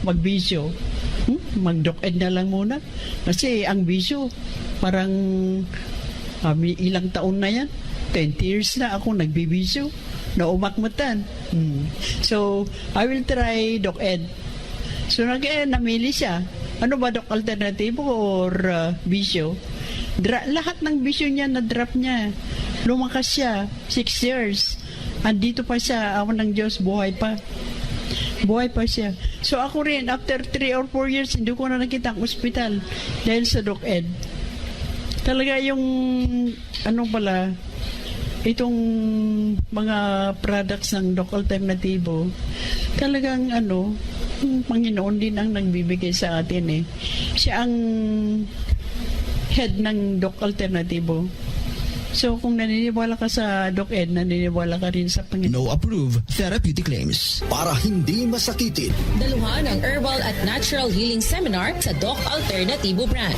magbisyo, mag-doc-ed na lang muna. Kasi ang bisyo, parang ilang taon na yan. 20 years na ako nagbibisyo. Na umakmutan. So, I will try doc-ed. So, namili siya. Ano ba, doc, alternatibo or bisyo? Lahat ng bisyo niya, na-drop niya. Lumakas siya. 6 years. Andito pa siya. Awan ng Diyos, buhay pa. Buhay pa siya. So, ako rin, after 3 or 4 years, hindi ko na nakita ang ospital dahil sa doc-ed. Talaga yung, itong mga products ng Doc Alternativo, talagang Panginoon din ang nagbibigay sa atin eh. Siya ang head ng Doc Alternativo. So kung naniniwala ka sa DocEd, naniniwala ka rin sa Panginoon. No approved therapeutic claims. Para hindi masakitin. Daluhan ang Herbal at Natural Healing Seminar sa Doc Alternativo brand.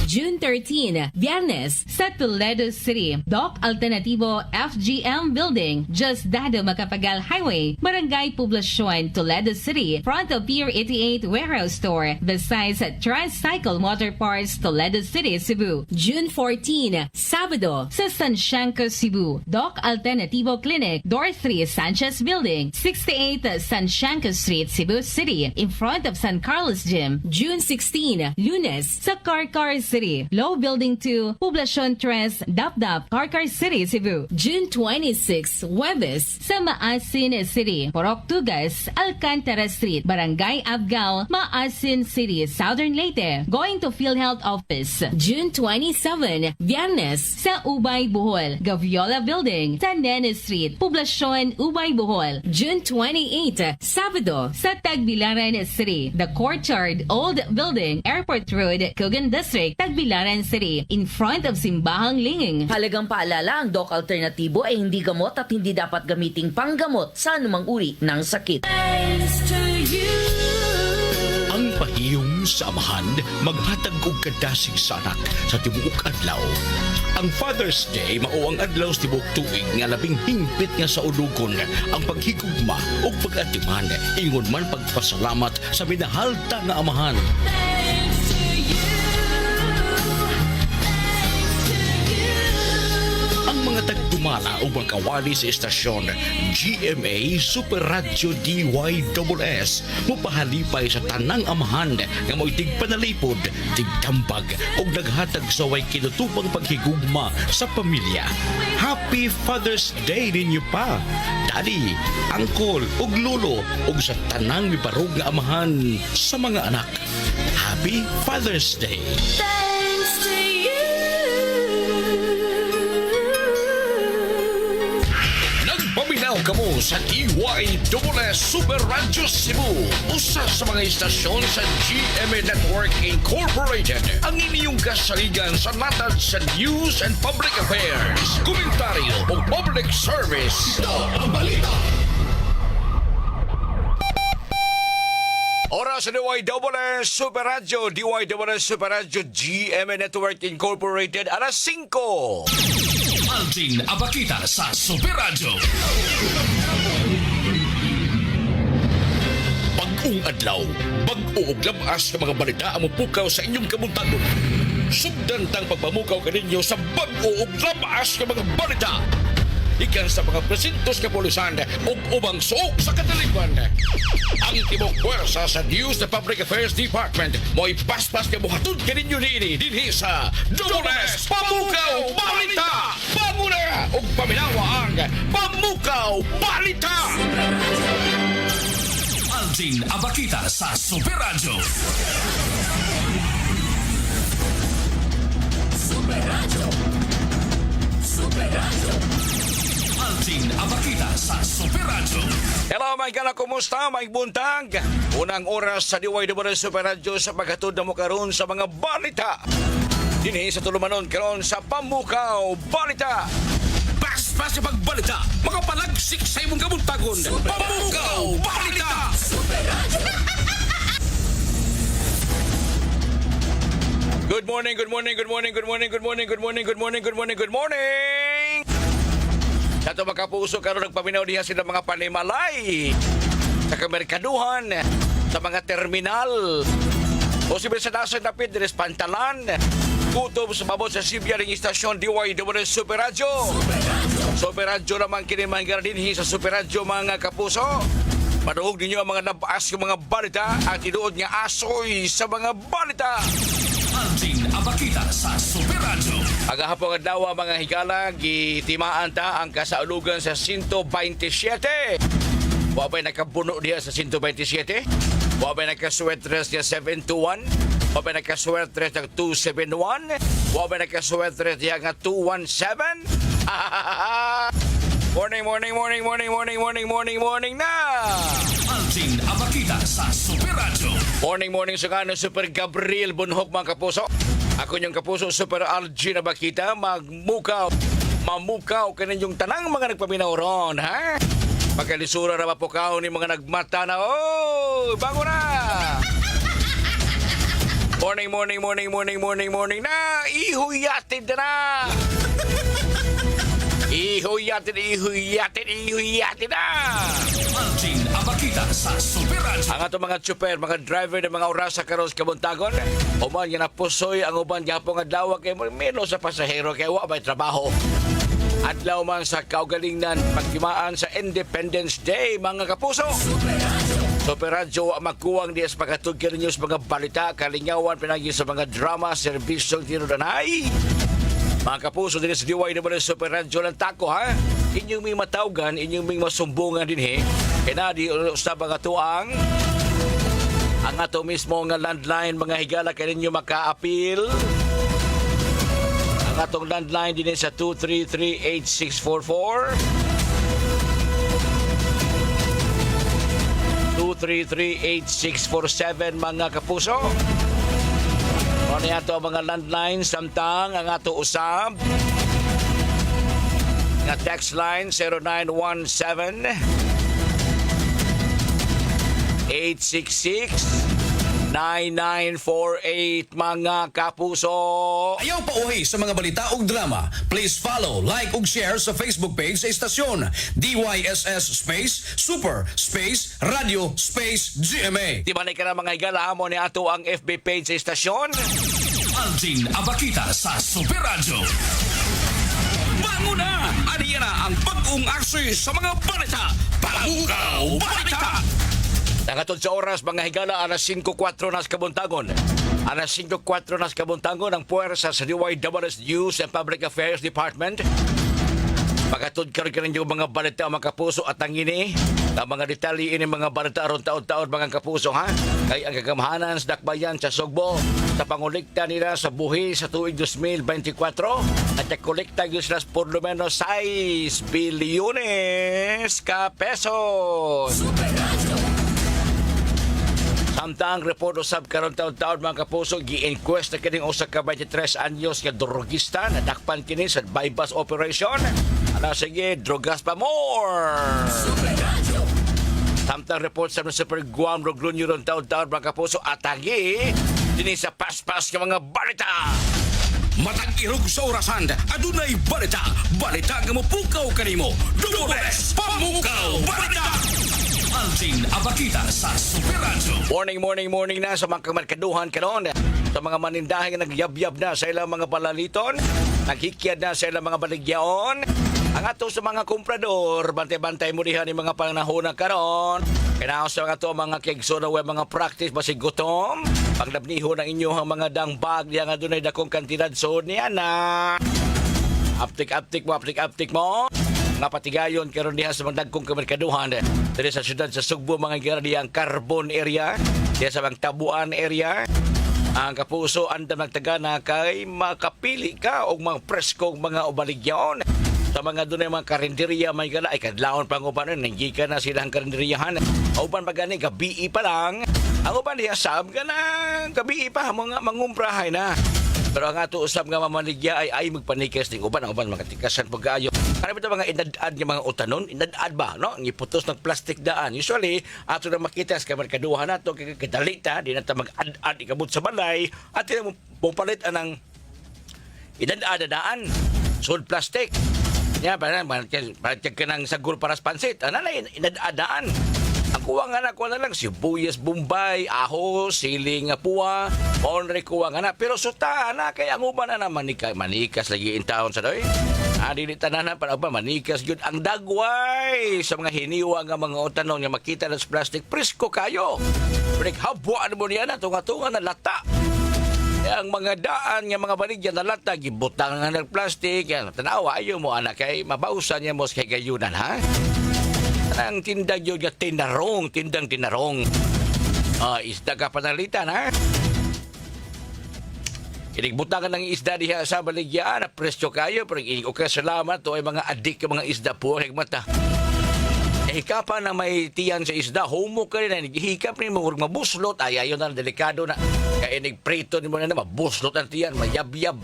June 13, Viernes, sa Toledo City, Doc Alternativo FGM Building, Just Dado Macapagal Highway, Barangay Poblacion, Toledo City, front of Pier 88 Warehouse Store, besides Tricycle Motor Parts, Toledo City, Cebu. June 14, Sabado, sa San Siangco, Cebu, Doc Alternativo Clinic, Door 3, Sanchez Building, 68 San Siangco Street, Cebu City, in front of San Carlos Gym. June 16, Lunes, sa Carcar City, Low Building 2, Poblacion 3, Dapdap, Carcar City, Cebu. June 26, Huwebes, sa Maasin City, Poroktugas, Alcantara Street, Barangay Abgao, Maasin City, Southern Leyte, going to PhilHealth Office. June 27, Viernes, sa Ubay, Bohol, Gaviola Building, sa Nene Street, Poblacion, Ubay, Bohol. June 28, Sabado, sa Tagbilaran City, The Courtyard, Old Building, Airport Road, Cogan District, Tagbilaran City, in front of Simbahang Linging. Halagang paalala, ang Doc Alternativo ay hindi gamot at hindi dapat gamiting panggamot sa anumang uri ng sakit. Ang pahiyong sa amahan, maghatag og kadasig sa anak sa tibuok adlaw. Ang Father's Day mao ang adlaw sa tibuok tuig nga labing hingpit nga sa udugon ang paghigugma ug pag-atiman, ingon man pagpasalamat sa minahalta nga amahan. Mga tagdumala o magkawali sa estasyon GMA Super Radio DYSS mupahalipay sa tanang amahan nga mo'y tigpanalipod, tigtambag o naghatag sa way kinutupang paghigugma sa pamilya. Happy Father's Day ninyo pa, Daddy, Uncle ug Lolo ug sa tanang mibarog nga amahan sa mga anak. Happy Father's Day! Thanks to you. Paminaw kamo sa DYSS Super Radio Cebu, usa sa mga istasyon sa GMA Network Incorporated. Ang inyong kasaligan sa natad sa news and public affairs, komentaryo o public service. Ito ang balita. Oras sa DYSS Super Radio, DYSS Super Radio GMA Network Incorporated, alas 5. Alvin Abakita sa Super Radio. Bag-ong adlaw, bag-o ug labas ng mga balita ang mupukaw sa inyong kabuntagon. Sugdan tang pagpamukaw kaninyo sa bag-o ug labas ng mga balita. Ikan sa mga presintos kapulisan ug ubang suok sa kataliban. Ang tibok puwersa sa News and Public Affairs Department mo'y paspas ka buhatod kaninyo dinhi sa Dones Pamukaw Balita! Pamuna ug paminawa ang Pamukaw Balita! Alvin Abakita sa Super Radio. Super Radio. Super Radio. Alvin Abakita sa Super Radio. Hello mga kala, kumusta? May buntag. Unang oras sa DYSS Super Radio sa paghatod na mo karon sa mga balita. Dinhi sa tulumanon karon sa Pamukaw Balita. Pas-pas sa pagbalita, makapalagsik sa imong kabuntagon. Pamukaw Balita. Good morning, good morning, good morning, good morning, good morning, good morning, good morning, good morning, good morning. Sa ito mga kapuso, karon nagpaminaw diha sila mga panimalay sa kamerkaduhan. sa mga terminal. Posible sa nasa dapit din sa Pantalan. Kutob sa babot sa Sibya ng istasyon DYWS Super Radio. Super Radio naman kinimanggar din sa Super Radio mga kapuso. Maduhog ninyo ang mga nabaas ng mga balita at tinuod nga asoy sa mga balita. Alvin Abakita sa Super Radio. Agahapon nga daw mga higala, gitimaan ta ang kasaulugan sa 127. Wabay nakabuno diya sa 127. Wabay nakaswetres niya 721. Wabay nakaswetres niya 271. Wabay nakaswetres niya nga 217. Morning na! Alvin Abakita sa Super Radio. Morning sa kano Super Gabriel Bunhok mga kapuso. Ako yung kapuso Super Algin Abakita. Mamukaw ka ninyong tanang mga nagpaminaw ha? Pagkalisura na mapukaw ni mga nagmata na, oh, bango na! Morning na! Ihuyatid na! Ihuyatid na! Alvin Abakita sa Super Radio. Ang ato mga tsuper, mga driver ng mga oras sa karos kabuntagon, uman nga napusoy ang uban gapong adlaw kay melo sa pasahero kay wa may trabaho. Adlaw man sa kaugalingan pagtimaan sa Independence Day mga kapuso. Super Radio magkuwang di sa pagkatugkir ninyo sa mga balita, kalingawan pinagi sa mga drama, serbisyong tinudanay. Mga kapuso din sa diway naman ng Super Radio lang tako ha. Inyong may matawgan, inyong may masumbungan din he. Kaya di sa mga tuang ang ato mismo nga landline mga higala kaya ninyo maka-appeal. Ang atong landline din sa 233-8644. 233-8647 mga kapuso. Ano ato ang mga landline samtang ang ato usab nga text line 0917 866-9948 mga kapuso. Ayaw pauhi sa mga balita ug drama. Please follow, like ug share sa Facebook page sa istasyon DYSS Space Super Space Radio Space GMA. Di ba na ka na mga igala mo ni ato ang FB page sa istasyon? Alvin Abakita sa Super Radio. Bango na! Aniya na ang bagong aksi sa mga balita. Pamukaw Balita! Nangatod sa oras, mga higala, alas 5:04 na sa kabuntagon. Alas 5:04 na sa kabuntagon ang puwersa sa DYWS News and Public Affairs Department. Pagkatod ka rin yung mga balita mga kapuso at ang ini, ang mga detalye ini mga balita aron taon-taon mga kapuso ha. Kay ang kagamhanan sa dakbayan sa Sugbo sa pangulikta nila sa buhi sa tuig 2024 at nakolekta yun sila por lo menos 6 bilyones ka pesos. Samtang report usab karon taon-taon mga kapuso gi-inquest na kining usa ka 23 anyos nga drogista na dakpan kini sa bypass operation. Ana sige, drogas pa more. Samtang report sa Super Guam Roglunyo ron taon-taon mga kapuso atagi dinhi sa paspas nga mga balita. Matag irog sa orasan, adunay balita. Balita nga mopukaw kanimo. Dores Pamukaw Balita! Alvin Abakita sa Super Radio. Morning na sa mga kamarkaduhan karon. Sa mga manindahan nga nagyab-yab na sa ilang mga palaliton, naghikyad na sa ilang mga baligyaon. Ang ato sa mga komprador, bantay-bantay mo dihan ni mga panahon na karon. Kaya sa mga to mga kegso na mga practice basig gutom. Paglabniho ng inyong mga dangbag diyan nga dunay dakong kantidad so niya na. Aptik mo. Nga patigayon karon diha sa mga dagkong kamerkaduhan diri sa syudad sa Sugbo mga gira diyang Carbon area, diha sa mga Tabuan area. Ang kapuso andam nagtagana kay makapili ka og mga preskong mga ubaligyaon. Sa mga dunay mga karinderya may gala ay kadlawon pang uban nangi ka na silang karinderyahan. Uban pa gani gabi pa lang. Ang uban diha sab gana gabi pa mga mangumprahay na. Pero ang ato usab nga mamaligya ay magpanikas ning uban ang uban makatikasan pag-ayo. Ano ba mga inadad nga mga utanon? Inadad ba, no? Ngiputos ng plastic daan. Usually, ato na makita sa kamarkaduhan nato kay kadalita, di na ta mag-ad-ad ikabot sa balay at di na mo palit anang inadad daan. Sold plastic. Ya, para ka nang sagol para sa pansit. Ano na inadadaan? Ang Kuha nga na, kuha na lang sibuyas, bombay, ahos, siling nga puwa, onre kuha nga na. Pero suta na, kaya ang uban na manikas lagi in taon sa doy. Dili tanan para ba manikas yun ang dagway sa mga hiniwa nga mga utanon nga makita na sa plastic presko kayo. Habwa mo niya na tunga-tunga na lata. Ang mga daan nga mga baligyan na lata gibutang nga ng plastic. Tanawa ayo mo anak kay mabausan niya mo sa kayunan ha. Ang tindag yun nga tindang tinarong. Isda ka panalitan ha. Inigbutangan ng isda diha sa baligyan na presyo kayo pero okay salamat to ay mga adik ka mga isda po higmata. Hikapan na may tiyan sa isda homo ka rin hikap ni mo mabuslot ay ayon na delikado na kaya nigprito ni mo na mabuslot ang tiyan mayabyab.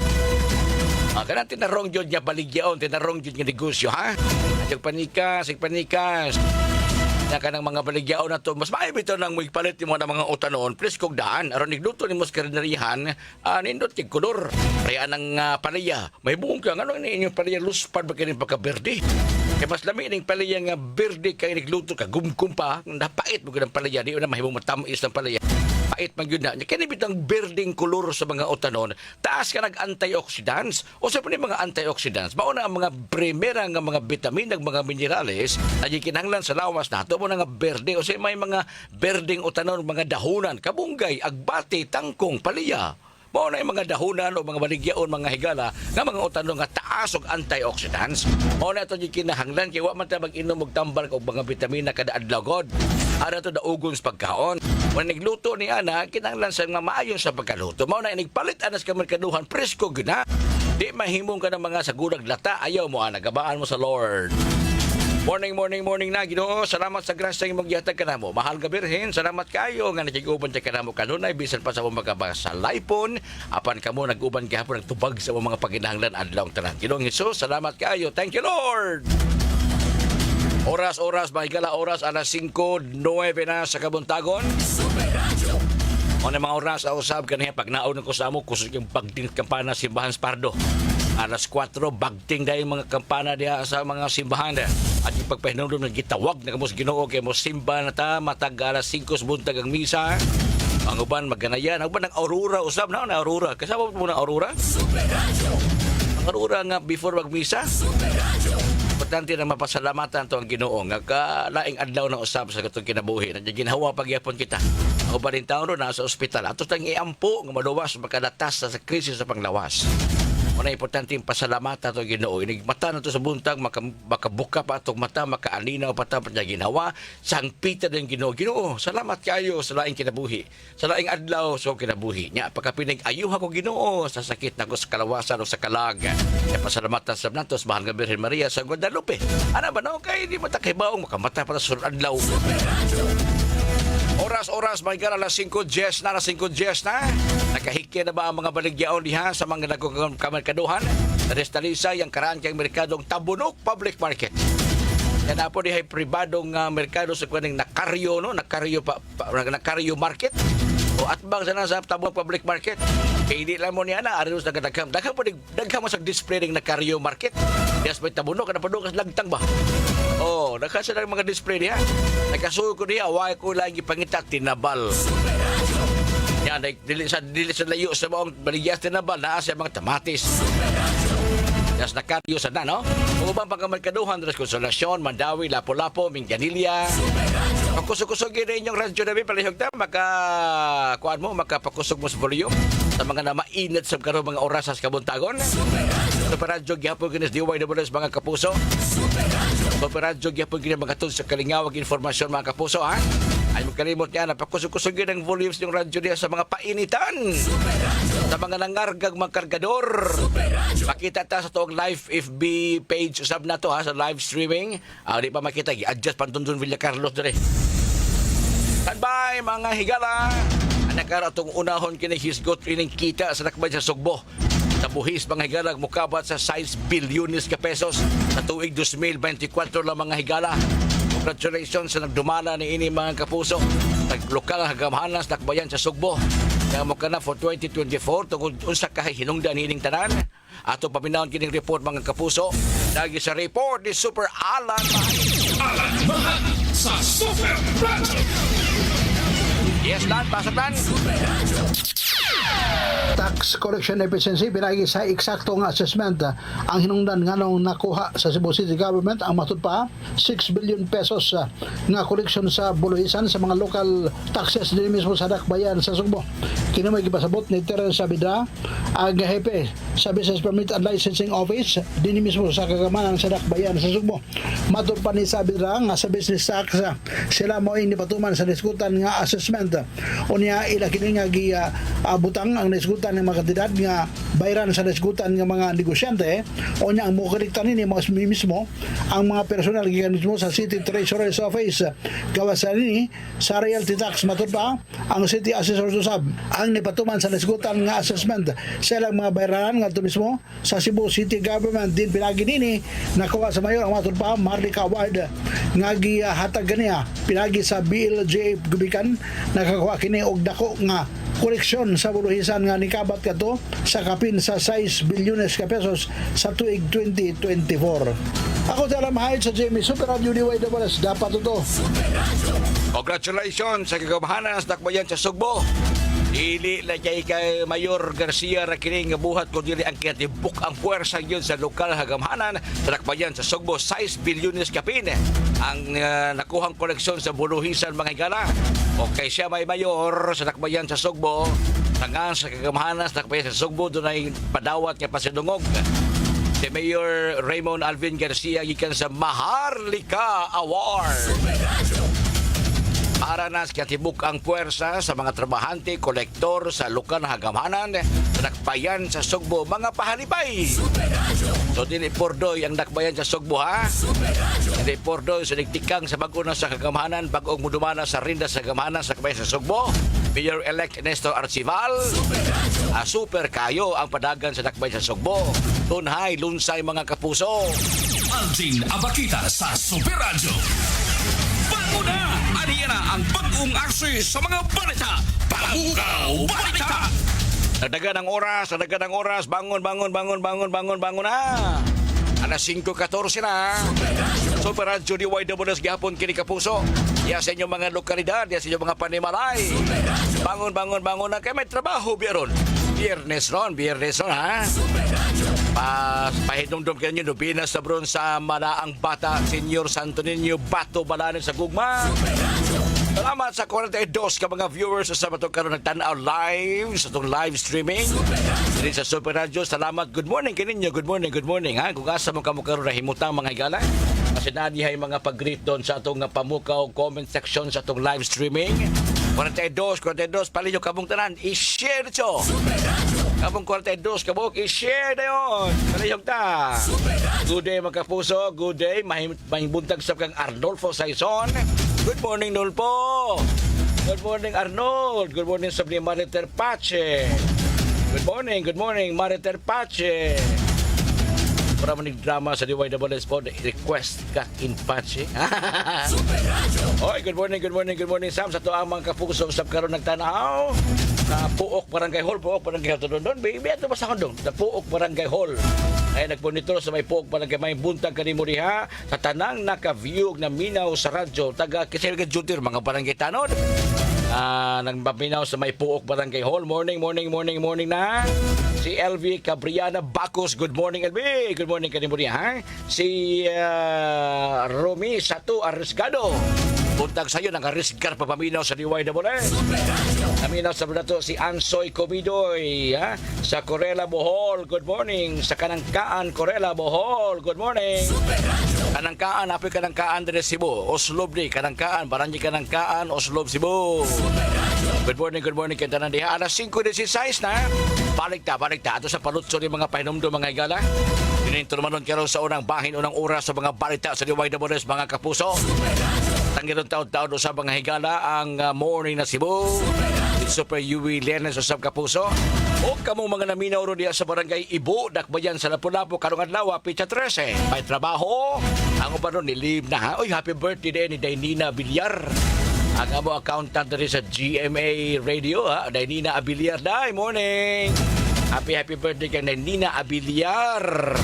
Kana tinarong jud niya baligyan tinarong jud nga negosyo ha. Ayog panikas na kanang mga baligyaon na to mas maibito nang magpalit mo na mga utanon please kog daan aron nigluto ni mos karinerihan nindot kig kolor kaya nang palaya may buong ka ano ni inyong palaya luspad ba kini pagka-berde kay mas lami ning palaya nga berde kay nigluto ka gumgum pa napait mo ganang palaya di na mahimong matamis ng palaya pait man gyud na kini bitang berdeng kolor sa mga utanon taas ka nag-antioxidants o sa mga antioxidants mao na ang mga primera nga mga bitamin ug mga minerales na gikinahanglan sa lawas nato mo nga berde o sa may mga berdeng utanon mga dahonan kabunggay agbati tangkong palaya mao na yung mga dahonan o mga baligyaon mga higala nga mga utanon nga taas og antioxidants mao na ito gikinahanglan kay wa man ta mag-inom og tambal og mga bitamina kada adlaw god ara to daugon sa pagkaon when nagluto ni ana kinahanglan sa nga maayon sa pagkaluto mao na inigpalit anas ka merkaduhan presko gyud na di mahimong ka ng mga sagurag lata ayaw mo ana gabaan mo sa Lord. Morning na Ginoo. Salamat sa grasya imong gihatag kanamo. Mahal nga Birhen, salamat kayo nga nakiguban ta kanamo kanunay bisan pa sa imong magkabasa laipon apan kamo nag-uban gihapon nagtubag sa imong mga paginahanglan adlaw tanan. Ginoong Hesus, salamat kayo. Thank you Lord. Oras mahigala oras alas 5:09 na sa kabuntagon. Ano mga oras sa usab kaniya pag naon ko sa amo kusog yung bagting kampana simbahan Pardo. Alas 4 bagting dahil mga kampana diha sa mga simbahan at yung pagpahinulong ng gitawag na kamos Ginoo kay mo simba na ta matag alas 5 buntag ang misa. Ang uban maganayan, ang uban ng aurora usab na aurora. Kasama mo ng aurora? Ang aurora nga before magmisa. Importante na mapasalamatan to ang Ginoo nga kalaing adlaw na usab sa katong kinabuhi na ginhawa pagyapon kita. Ang uban din taon nasa ospital ato tang iampo nga maluwas makadatas sa krisis sa panglawas. Una importante yung pasalamatan to Ginoo. Inigmata na to sa buntag makabuka pa atong mata makaalinaw pa ta panya ginawa sangpita ng Ginoo. Ginoo, salamat kayo sa laing kinabuhi. Sa laing adlaw sa kinabuhi. Nya pagkapinig ayuha ko Ginoo sa sakit nako sa kalawasan o sa kalag. Ya pasalamatan sa natos mahal nga Birhen Maria sa Guadalupe. Ana ba no kay di matakibaong makamata para sa adlaw. Oras may gara alas 5:10 na 5:10 na. Nakahikya na ba ang mga baligyaon diha sa mga nagkamerkaduhan? Restalisa yung karaan kang merkadong Tabunok Public Market. Yan na po dihay pribadong merkado sa kuning nakaryo no, nakaryo market. O atbang sana sa Tabunok Public Market. Kaya hindi lang mo niya na aros na dagham po dagham sa display ng nakaryo market. Yes, may Tabunok kada padukas lagtang ba. Oh, nakasa ng mga display niya. Nakasuyo ko niya, away ko lang ipangita, tinabal. Yan, dili sa layo sa mga baligyas tinabal, naa sa mga tamatis. Yes, nakaryo sa na, no? Ubang pagkamerkaduhan, Tres Consolacion, Mandawi, Lapu-Lapu, Minganilla. Pakusog-kusogin na inyong radyo namin, palihog na, makapakusog mo sa volume sa mga na mainit sa karong mga oras sa kabuntagon. Super radyo, gihapon kinis diway na mula sa mga kapuso. Super radyo, gihapon kinis mga tun sa kalingawag informasyon mga kapuso, ha? Ay magkalimot niya na pakusog-kusogin ang volumes ng radyo niya sa mga painitan. Sa mga nangargag mga kargador. Makita ta sa toong live FB page usab na to ha sa live streaming. Di pa makita i-adjust Pantundun Villa Carlos dire. Standby mga higala. Anakara atong unahon kini hisgot ining kita sa nakbay sa Sugbo. Tabuhis mga higala mukabat sa 6 bilyones ka pesos sa tuig 2024 lang mga higala. Congratulations sa nagdumala ni ini mga kapuso. Naglokal ang hagamahanas nakbayan sa Sugbo. Kaya mo ka na for 2024 tungkol unsa kahay hinungdan hining tanan. Ato paminahon kining report mga kapuso. Lagi sa report ni Super Alan Alan Mahal sa Super Radio. Yes, Dan. Pasok, Dan. Tax collection efficiency pinagi sa eksaktong assessment ang hinungdan nganong nakuha sa Cebu City Government ang matud pa 6 billion pesos nga collection sa buluhisan sa mga local taxes din mismo sa dakbayan sa Sugbo. Kini may gipasabot ni Terence Sabidra ang hepe sa Business Permit and Licensing Office din mismo sa kagamanan sa dakbayan sa Sugbo. Matud pa ni Sabidra nga sa business tax sila mo ini patuman sa diskutan nga assessment unya ila kini nga butang ang nisgutan ng mga kandidat nga bayran sa nisgutan ng mga negosyante o niya ang mukaliktan nini mga mismo ang mga personal gikan mismo sa City Treasurer's Office gawasan nini sa realty tax matud pa ang City Assessor Susab ang nipatuman sa nisgutan nga assessment sa ilang mga bayranan nga ito mismo sa Cebu City Government din pinagi nini nakuha sa mayor ang matud pa Marlica Award nga gihatag ganiya pinagi sa BLJ Gubikan nakakuha kini og dako nga koleksyon sa buluhisan nga nikabat kadto sa kapin sa 6 bilyones ka pesos sa tuig 2024. Ako sa Lamahid sa Jamie Super Radio DYWS dapat ito. Congratulations sa kagamahanan sa dakbayan sa Sugbo. Dili na kay Mayor Garcia ra kini nga buhat ko dili ang kitibuk ang puwersa yun sa lokal hagamhanan sa dakbayan sa Sugbo 6 bilyones kapin ang nakuhang koleksyon sa buluhisan mga higala. Okay siya may mayor sa dakbayan sa Sugbo tangan sa kagamahanan sa dakbayan sa Sugbo doon ay padawat nga pasidungog si Mayor Raymond Alvin Garcia gikan sa Maharlika Award. Para na katibuk ang puwersa sa mga trabahante, kolektor sa lokal na hagamanan sa dakbayan sa Sugbo, mga pahalipay. So, dili pordoy ang dakbayan sa Sugbo, ha? Dili pordoy sa nagtikang sa baguna sa hagamanan, bagong mudumana sa rinda sa hagamanan sa dakbayan sa Sugbo. Mayor-elect Nestor Arcival. Super kayo ang padagan sa dakbayan sa Sugbo. Tunhay, lunsay mga kapuso. Alvin Abakita sa Super Radio. Bago na! Aniya na ang bagong aksi sa mga balita. Pamukaw Balita! Nagdagan ng oras. Bangon na. Alas 5:14 na. Super Radio DYWS gihapon kini kapuso. Ya sa inyong mga lokalidad, ya sa inyong mga panimalay. Bangon na kay may trabaho biron. Biyernes ron ha. Pahidumdum kayo nyo, Pinas sa Bron sa Malaang Bata, Senior Santo Niño, Bato, Balanin sa Gugma. Salamat sa 42 ka mga viewers sa batong karon nagtanaw live sa itong live streaming. Dili sa Super Radio, salamat. Good morning kaninyo, good morning ha. Kung asa mo kamo karon na himutang mga higala. Kasi nadihay mga pag-greet doon sa itong pamukaw comment section sa itong live streaming. 42, pali nyo kabong tanan, i-share nito. Kabong 42, kabong i-share na yun. Palihog ta. Good day mga kapuso, good day. Mahibuntag sa kang Arnolfo Saison. Good morning, Nolpo. Good morning, Arnold. Good morning sa Mariter Pache. Good morning, Mariter Pache. Para manig drama sa DYWS po, request ka in Pache. Oy, good morning Sam. Sa to ang mga kapuso sa karon nagtanaw na Puok Barangay Hall, doon. Baby, ato basta doon. Sa Puok Barangay Hall. Ay nagmonitor sa may Puok Barangay may buntag kanimo diha sa tanang naka-view na minaw sa radyo taga Kisilga Jutir mga barangay tanod. Nagpaminaw sa may Puok Barangay Hall. Morning na. Si LV Cabriana Bacos. Good morning, LV. Good morning kanimo diha, ha? Si Romy Sato Arrisgado. Buntag sayo nang arisgar papaminaw sa DYWS. Naminaw sa nato si Ansoy Comidoy, ha? Sa Corella Bohol. Good morning. Sa Kanangkaan Corella Bohol. Good morning. Kanangkaan, apoy Kanangkaan dire Cebu. Oslob ni Kanangkaan, Barangay Kanangkaan, Oslob Cebu. Good morning kay tanan diha. Alas 5:16 na. Balik ta. Ato sa palutso ni mga pahinumdo mga higala. Dininto naman karon sa unang oras sa mga balita sa DYWS mga kapuso. Tangiron taon-taon sa mga higala ang morning na Cebu. Super UV Lenes sa kapuso. O kamo mga naminaw ro diya sa barangay Ibo, Dakbayan sa Lapu-Lapu karong adlaw pitsa 13. May trabaho. Ang uban ron ni-leave na ha. Oy, happy birthday din ni Dainina Villar. Ang amo accountant rin sa GMA Radio ha. Dainina Abiliar dai morning. Happy birthday kay Dainina Abiliar.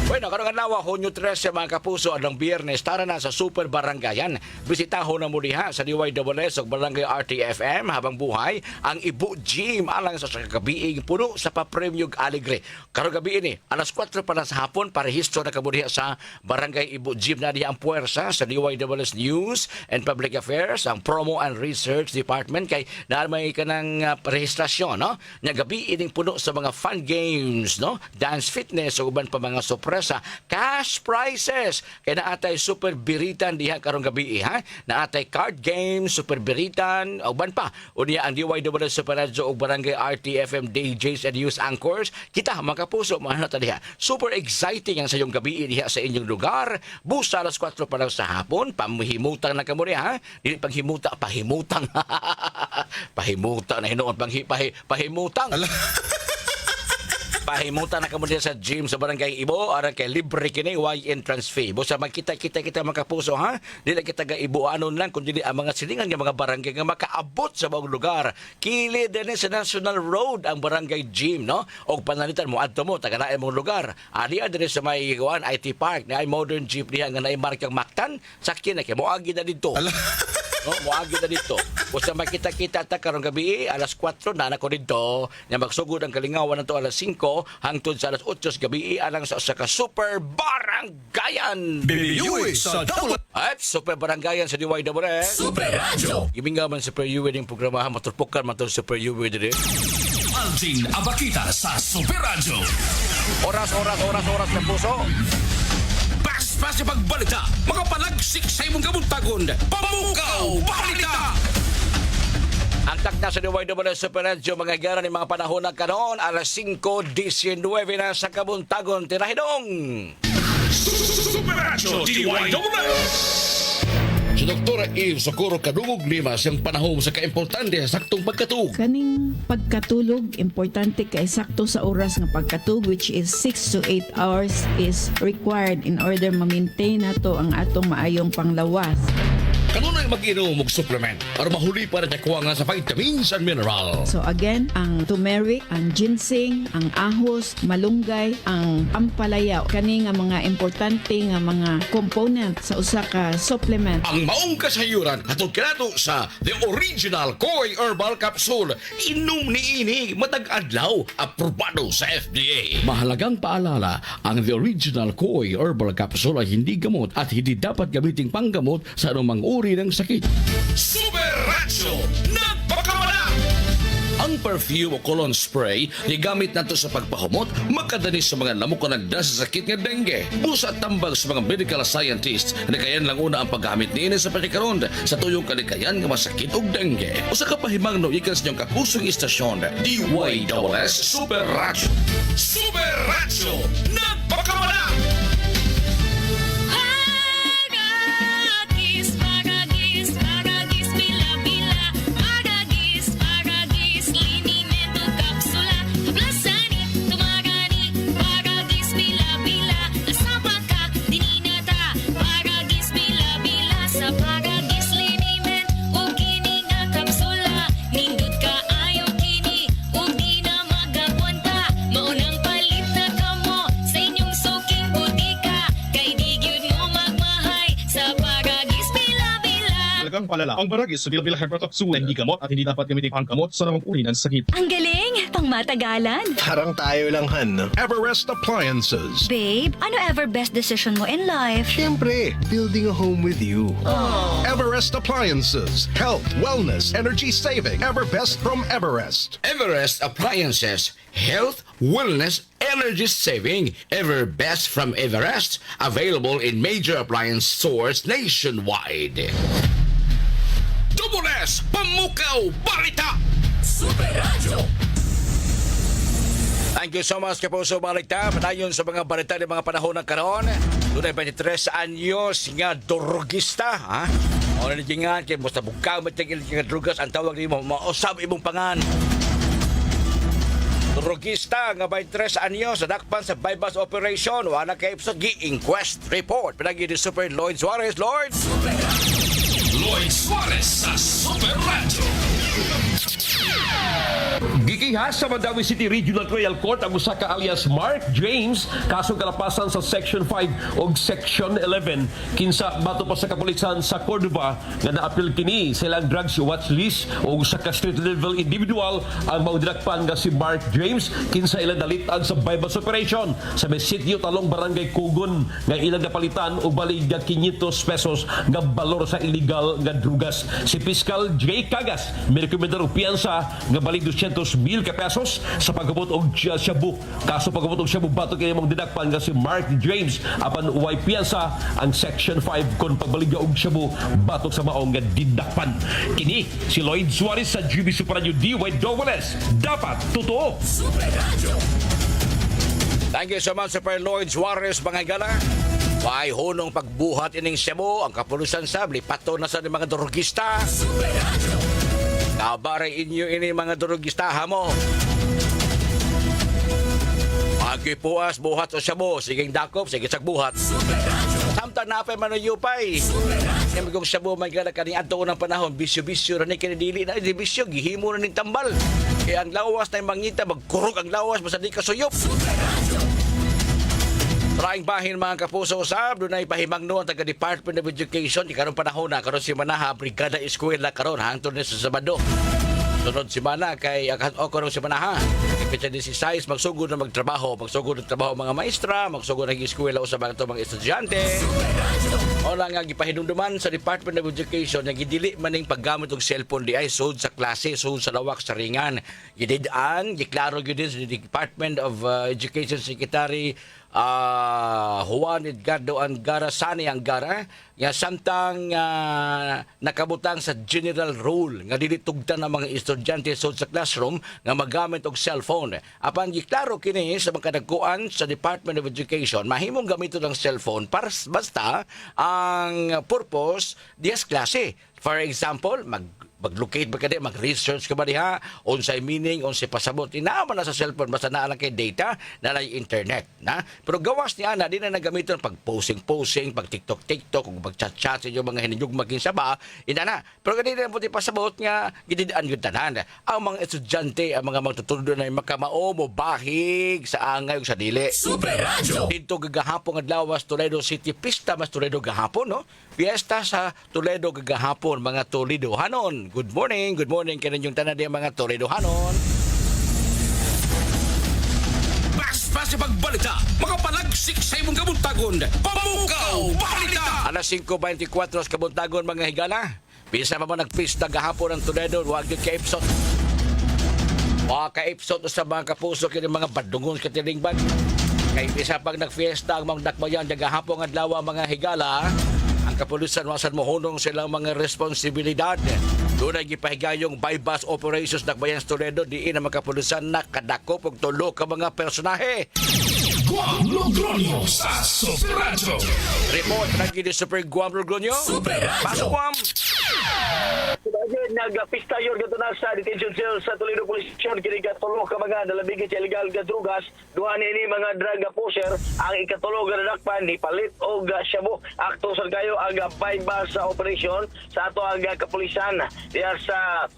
Bueno, karong adlaw Hunyo 13 mga kapuso adlang Biyernes tara na sa Super Barangayan. Bisitahon na mo diha sa DYWS ug Barangay RTFM habang buhay ang Ibu Gym alang sa kagabiing puno sa papremyog Alegre. Karong gabi ini alas 4 pa na sa hapon parehistro na kamo diha sa Barangay Ibu Gym na diha ang puwersa sa DYWS News and Public Affairs ang Promo and Research Department kay na may kanang rehistrasyon no. Nya gabi ining puno sa mga fun games no, dance fitness ug uban pa mga sorpresa cash prizes kay naatay super biritan diha karong gabi ha, naatay card games super biritan uban pa unya ang DYWS Super Radio ug Barangay RTFM DJs and news anchors kita mga kapuso mahal ta diha super exciting ang sa iyong gabi diha sa inyong lugar busa alas 4 pa lang sa hapon pamhimutang na kamo diha dili paghimuta pahimutang pahimutang na hinuon pahimutang pahimutan na kamo diha sa gym sa Barangay Ibo aron kay libre kini way entrance fee. Busa magkita mga kapuso ha. Dili kita ga Ibo anon lang kun dili ang mga silingan nga mga barangay nga makaabot sa bawang lugar. Kilid dinhi sa National Road ang Barangay Gym no. Og panalitan mo adto mo taga naay mong lugar. Ali adre sa may Iwan IT Park na ay modern jeep diha nga naay markang Mactan. Sakyan na kay moagi na dito. No, moagi na dito. Busa makita-kita ta karong gabi alas 4 na ko dito. Nya magsugod ang kalingawan nato alas 5 hangtod sa alas 8 gabi alang sa usa ka Super Barangayan. Biyuy sa Double At Super Barangayan sa DYWS. Super Radio. Gibinga man Super UW ning programa maturpukan man to Super UW dire. Alvin Abakita sa Super Radio. Oras na puso. Pas sa pagbalita, makapalagsik sa imong kabuntagon. Pamukaw Balita. Ang takda sa DYWS Super Radio mga gara ni mga panahon na karon alas 5:19 na sa kabuntagon tirahidong. Super Radio DYWS. Si Dr. Eve Socorro Kadungog Limas ang panahon sa kaimportante sa saktong pagkatug. Kaning pagkatulog, importante kay sakto sa oras ng pagkatulog which is 6 to 8 hours is required in order ma-maintain nato ang atong maayong panglawas. Kanunay mag-inom og supplement para mahuli para nakuha nga sa vitamins and mineral. So again, ang turmeric, ang ginseng, ang ahos, malunggay, ang ampalaya, kani nga mga importante nga mga component sa usa ka supplement. Ang maong kasayuran atong kinato sa The Original Koi Herbal Capsule. Inom ni ini matag adlaw aprobado sa FDA. Mahalagang paalala, ang The Original Koi Herbal Capsule ay hindi gamot at hindi dapat gamiting panggamot sa anumang uri ng sakit. Super Radio nagpakamala. Ang perfume o cologne spray gigamit nato sa pagpahumot makadani sa mga lamok na nagda sa sakit nga dengue. Busa tambag sa mga medical scientists na kayan lang una ang paggamit niini sa pagkakaroon sa tuyong kalikayan nga masakit og dengue. Usa ka pahimangno ikan sa inyong kapusong istasyon DYWS Super Radio. Super Radio nagpakamala. Palala. Ang baragis sa Bilbil Hypertoxul hindi gamot at hindi dapat gamitin panggamot sa namang uri ng sakit. Ang galing! Pangmatagalan! Parang tayo lang, Han. Everest Appliances. Babe, ano ever best decision mo in life? Siyempre, building a home with you. Everest Appliances. Health, wellness, energy saving. Everbest from Everest. Everest Appliances. Health, wellness, energy saving. Everbest from Everest. Available in major appliance stores nationwide. Double S Pamukaw Balita. Super Radio. Thank you so much kapuso Balikta. Padayon sa mga balita ng mga panahon ng karon. Dunay 23 anyos nga drogista, ha? O nagingan kay basta bukaw matigil nga drugas ang tawag nimo mausab imong pangan. Drogista nga 23 anyos sa dakpan sa bypass operation wala kay episode gi-inquest report. Pinagi ni Super Lloyd Suarez. Lloyd. Lloyd Suarez sa Super Radio. Gigi Giha sa Mandawi City Regional Trial Court ang usa ka alias Mark James kasong kalapasan sa Section 5 o Section 11 kinsa bato pa sa kapulisan sa Cordova nga naapil kini sa ilang drugs watch list o usa ka street level individual ang maudilakpan nga si Mark James kinsa ilang dalitan sa bypass operation sa may sitio talong barangay Kugon nga ilang napalitan og balig nga 500 pesos nga balor sa illegal nga drugas. Si Piskal J. Cagas may rekomendar og piyansa nga balig 200,000 ka pesos sa pagabot og shabu. Kaso pagabot og shabu batok kay mong didakpan nga si Mark James apan uway piyansa ang Section 5 kon pagbalik og shabu batok sa maong nga didakpan. Kini si Lloyd Suarez sa GB Super Radio DYWS. Dapat totoo. Thank you so much, Super Lloyd Suarez, mga gala. May hunong pagbuhat ining Cebu, ang kapulisan sabli, pato na sa mga drogista. Kabaray inyo ini mga drogista mo. Magipuas, buhat sa Cebu, siging dakop, sige sagbuhat. Samtang napay manuyupay. Kaya kung Cebu, may gala kaning adto ng panahon, bisyo-bisyo, rin kinidili na, di bisyo, gihimo na ning tambal. Kaya ang lawas na yung mangita, magkurog ang lawas, basta di kasuyop. Maraming bahin mga kapuso usab, doon ay pahimangno ang taga-Department of Education. Ikarong panahon na, karon si Manaha, Brigada Eskwela karon hangtod na sa Sabado. Sunod si Mana kay karong si Manaha. Ipitsa din si Sais, magsugod na magtrabaho. Magsugod ng trabaho mga maestra, magsugod ng eskwela usab ang mga estudyante. O lang nga gipahinumduman sa Department of Education na gidili maning paggamit og cellphone di ay sud sa klase, sud sa lawak sa ringan. Gididaan, giklaro gyud din sa Department of Education Secretary Juan Edgardo Angara Sani Angara nga samtang nakabutang sa general rule nga dili tugtan ang mga estudyante sa classroom nga magamit og cellphone. Apan giklaro kini sa mga kadagkuan sa Department of Education mahimong gamiton ang cellphone para basta ang purpose dias klase. For example, mag-locate ba ka di, mag-research ka ba diha, unsay meaning, unsay pasabot, inaman na sa cellphone, basta naalang kay data, nalay internet. Na? Pero gawas niya na, di na nagamiton pag-posing-posing, pag-tiktok-tiktok, kung pag-chat-chat sa inyo, mga hiniyog maginsa ba, ina na. Pero ganito na po di pasabot nga, gididaan yung tanan. Ang mga estudyante, ang mga magtutundo na yung makamao mo, bahig sa angay o sa dili. Super Radio! Dito gagahapon at lawas, Toledo City, pista mas Toledo gahapon, no? Fiesta sa Toledo gagahapon, mga Toledohanon. Good morning kaninyong tanan diyan mga Toledohanon. Bas pagbalita, makapalagsik sa imong kabuntagon. Pamukaw Balita! Alas 5:24 sa kabuntagon mga higala. Bisa pa man nagpista gahapon ang Toledo, wag gyud kay Ipsot. Wa kay Ipsot sa mga kapuso kini mga badungon sa tilingban. Kay bisa pag nagfiesta ang mga dakbayan gahapon adlaw mga higala. Ang kapulisan wasan mohunong silang mga responsibilidad. Doon ay gipahigayong bypass operations Dakbayan Toledo diin ang mga kapulisan nakadakop og tulo ka mga personahe. Guam Logronyo sa Super Radio. Report lagi ni Super Guam Logronyo. Pasok Guam. Nagpista yun gato na sa detention cell sa Toledo Police Station kini katulong ka mga nalabigit sa illegal nga drugas duha ni mga drug pusher ang ikatulong nga dakpan ni palit og shabu akto sa kayo ang bypass sa operation sa ato ang kapulisan diya sa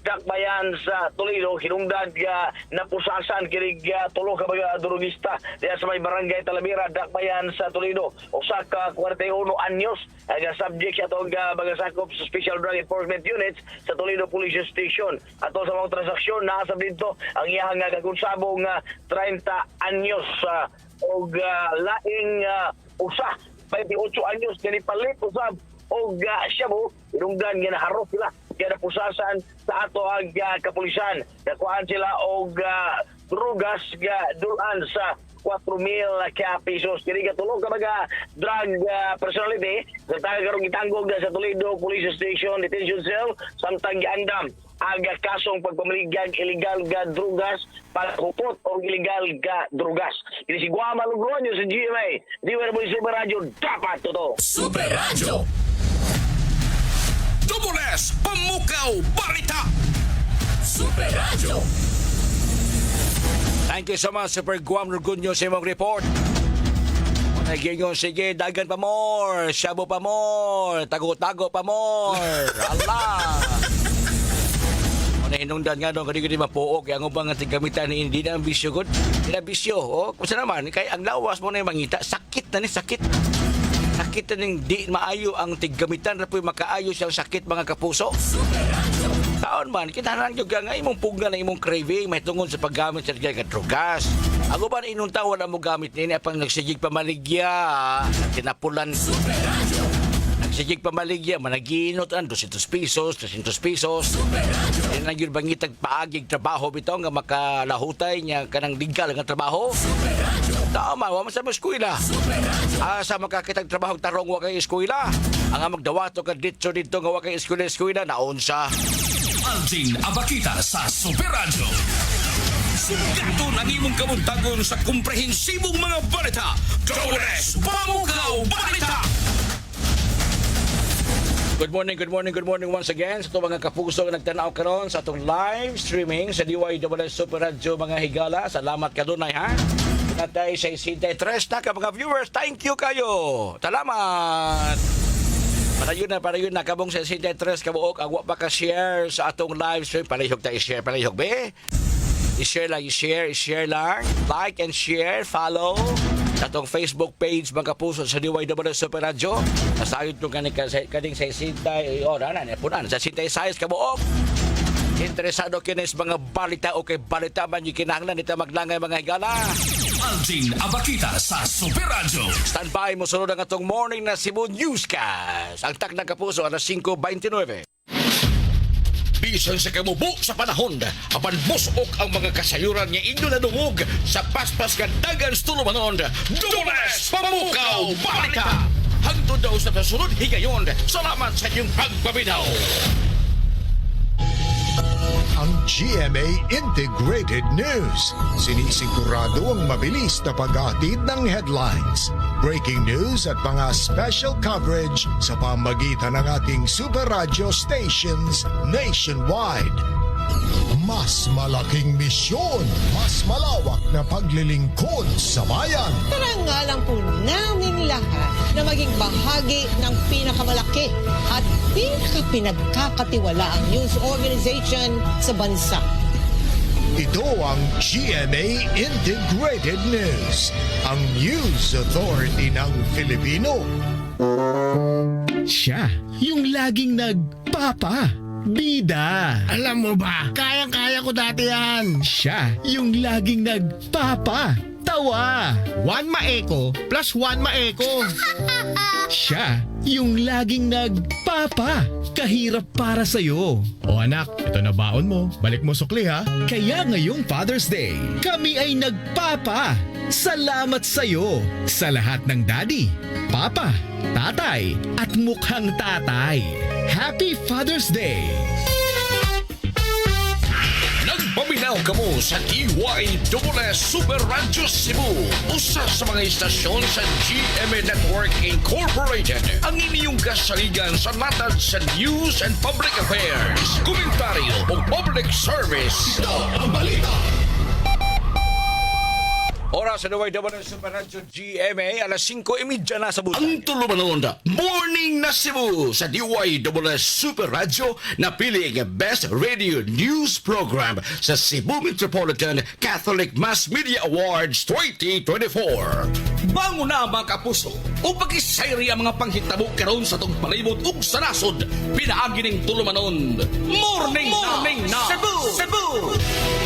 Dakbayan sa Toledo hinungdan nga napusasan kini tulo ka mga drugista diya sa may barangay Talavera Dakbayan sa Toledo usa ka 41 anyos ang subject sa atong mga sakop sa Special Drug Enforcement Units sa Toledo Police Station. Ato sa mga transaksyon naasab dito ang iyang kagonsabo nga 30 anyos og laing usa 28 anyos kini palit usab og shabu irunggan nga naharap sila kaya napusasan sa ato ang kapulisan nakuhaan sila og drugas nga dulan sa 4,000 ka pesos. Kini katulog ka mga drug personality sa taga-karong itanggog na sa Toledo Police Station Detention Cell samtang giandam aga kasong pagpamaligag illegal ga drugas paghupot o illegal ga drugas. Kini si Guam Logronyo sa GMA. DYWS Super Radio dapat totoo. Super Radio. Double S Pamukaw Balita. Super Radio. Thank you so much, Super Guam Logronyo sa imong report. Nagingon, sige, dagan pa more, shabu pa more, tago-tago pa more. Allah! Hinungdan nga doon, kadi mapuok, ang ubang nga gamitan ni hindi na ang bisyo good. Hindi na bisyo, kung naman, kaya ang lawas mo na yung mangita, sakit na ni, sakit. Sakit na ning di maayo ang tiggamitan, na po'y makaayo siyang sakit mga kapuso. Taon man, kinahanglan juga nga imong pugna na imong craving, may tungod sa paggamit sa drugas. Ako ba na inong taon na mo gamit nini, apang nagsigig pamaligya, tinapulan. Nagsigig pamaligya, managinot ang 200 pesos, 300 pesos. Yan lang yun bangitag paagig trabaho bitaw nga makalahutay niya kanang legal nga trabaho. Tama, wa man sa eskwela. Sa makakitag trabaho tarong wa kay eskwela. Ang magdawato ka dito nga wa kay eskwela naon sa Alvin Abakita sa Super Radio. Sugaton ang imong kamuntagon sa komprehensibong mga balita. Dores Pamukaw Balita. Good morning once again sa itong mga kapuso na nagtanaw karon sa itong live streaming sa DYWS Super Radio mga higala. Salamat ka doon ha. Natay sa 63 na ka mga viewers. Thank you kayo. Salamat. Para yun na kabong sa 63 kabuok agwa pa ka share sa atong live stream. Palihog tayo share. Palihog be. I-share lang. Like and share. Follow. Sa atong Facebook page mga puso sa DYWS Super Radio. Nasayod nyo kaning sa sintay oras na punan. Sa sintay size kabuok. Interesado kinis mga balita o kay balita man yung kinahanglan nito maglangay mga higala. Alvin Abakita sa Super Radio. Stand by mo sunod ang atong morning na Cebu Newscast. Ang tak ng kapuso alas 5:29. Bisan sa kamubo sa panahon, apan musok ang mga kasayuran niya inyo na dungog sa paspas ka dagan stulumanon. Dores Pamukaw Balita! Hangtod daw sa kasunod higayon. Salamat sa inyong pagpabinaw. Ang GMA Integrated News. Sinisigurado ang mabilis na paghatid ng headlines, breaking news at mga special coverage sa pamagitan ng ating super radio stations nationwide. Mas malaking misyon, mas malawak na paglilingkod sa bayan. Karangalan po namin lahat na maging bahagi ng pinakamalaki at pinagkakatiwalaang news organization sa bansa. Ito ang GMA Integrated News, ang news authority ng Filipino. Siya, yung laging nagpapa. Bida. Alam mo ba, kayang-kaya ko dati yan. Siya, yung laging nagpapa. Tawa. One Maeko plus one Maeko. Siya, yung laging nagpapa. Kahirap para sa'yo. O anak, ito na baon mo. Balik mo sukli ha. Kaya ngayong Father's Day, kami ay nagpapa. Salamat sa'yo sa lahat ng daddy, papa, tatay, at mukhang tatay. Happy Father's Day! Nagpaminaw ka mo sa DYWS Super Radio Cebu. Usa sa mga istasyon sa GMA Network Incorporated. Ang inyong kasaligan sa latad sa news and public affairs, komentaryo o public service. Ito ang balita. Oras sa DYWS Super Radio GMA, alas 5:30 na sa bulan. Ang tulumanon, Morning na Cebu sa DYWS Super Radio na pili ang Best Radio News Program sa Cebu Metropolitan Catholic Mass Media Awards 2024. Bango na mga kapuso o pag-isayri ang mga panghitabo karon sa tong palibot ug sa nasod. Pinaagi ning tulumanon. Morning na Cebu!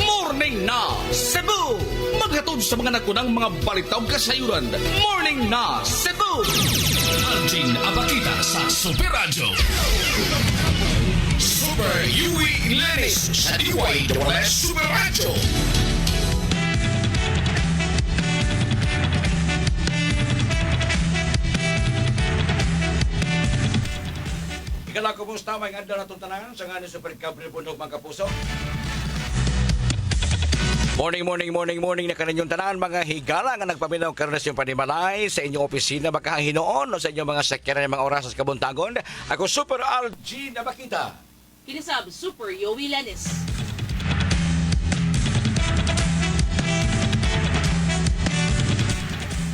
Morning na Cebu! Maghatod sa mga nakunang mga balita ug kasayuran. Morning na Cebu! Alvin Abakita sa Super Radio. Super Yui Lenis sa DYWS Super Radio. Ikala, kumusta? May ganda na itong tanan sa nga ni Super Cabre Bundok mga kapuso. Morning na kaninyong tanan mga higala nga nagpaminaw karon sa inyong panimalay sa inyong opisina makahinoon o sa inyong mga sekretary ng mga oras sa kabuntagon. Ako Super Alvin Abakita. Kinisab Super Yowie Lenis.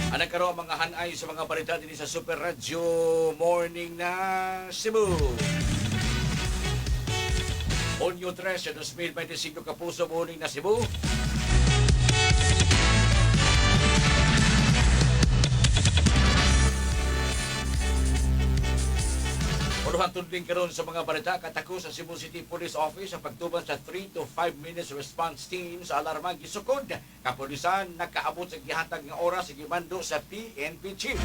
Anak karo mga hanay sa mga balita din sa Super Radio Morning na Cebu. Onyo 3 sa 2025 Kapuso morning na Cebu. Unuhan tunding karon sa mga balita katako sa Cebu City Police Office ang pagtuban sa 3 to 5 minutes response team sa alarma gisukod. Kapulisan nakaabot sa gihatag nga oras sa gimando sa PNP chief.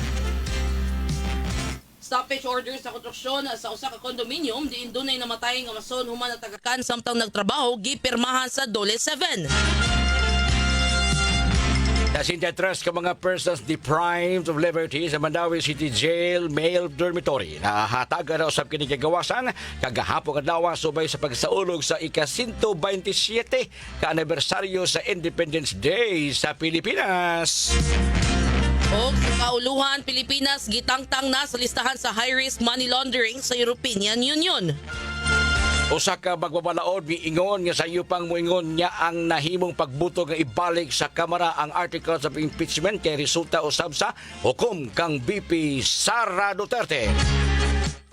Stoppage order sa konstruksyon sa usa ka condominium diin dunay namatay nga mason human na tagakan samtang nagtrabaho gipirmahan sa Dole 7. Nasintetras ka mga persons deprived of liberty sa Mandawi City Jail Male Dormitory. Nahatagan na usab kini kagawasan kagahapon adlaw subay sa pagsaulog sa ika-127 ka anibersaryo sa Independence Day sa Pilipinas. O kauluhan, Pilipinas gitangtang na sa listahan sa high-risk money laundering sa European Union. Usa ka magbabalaod miingon nga sa iyo pang moingon niya ang nahimong pagbuto nga ibalik sa Kamara ang articles of impeachment kay resulta usab sa hukom kang BP Sara Duterte.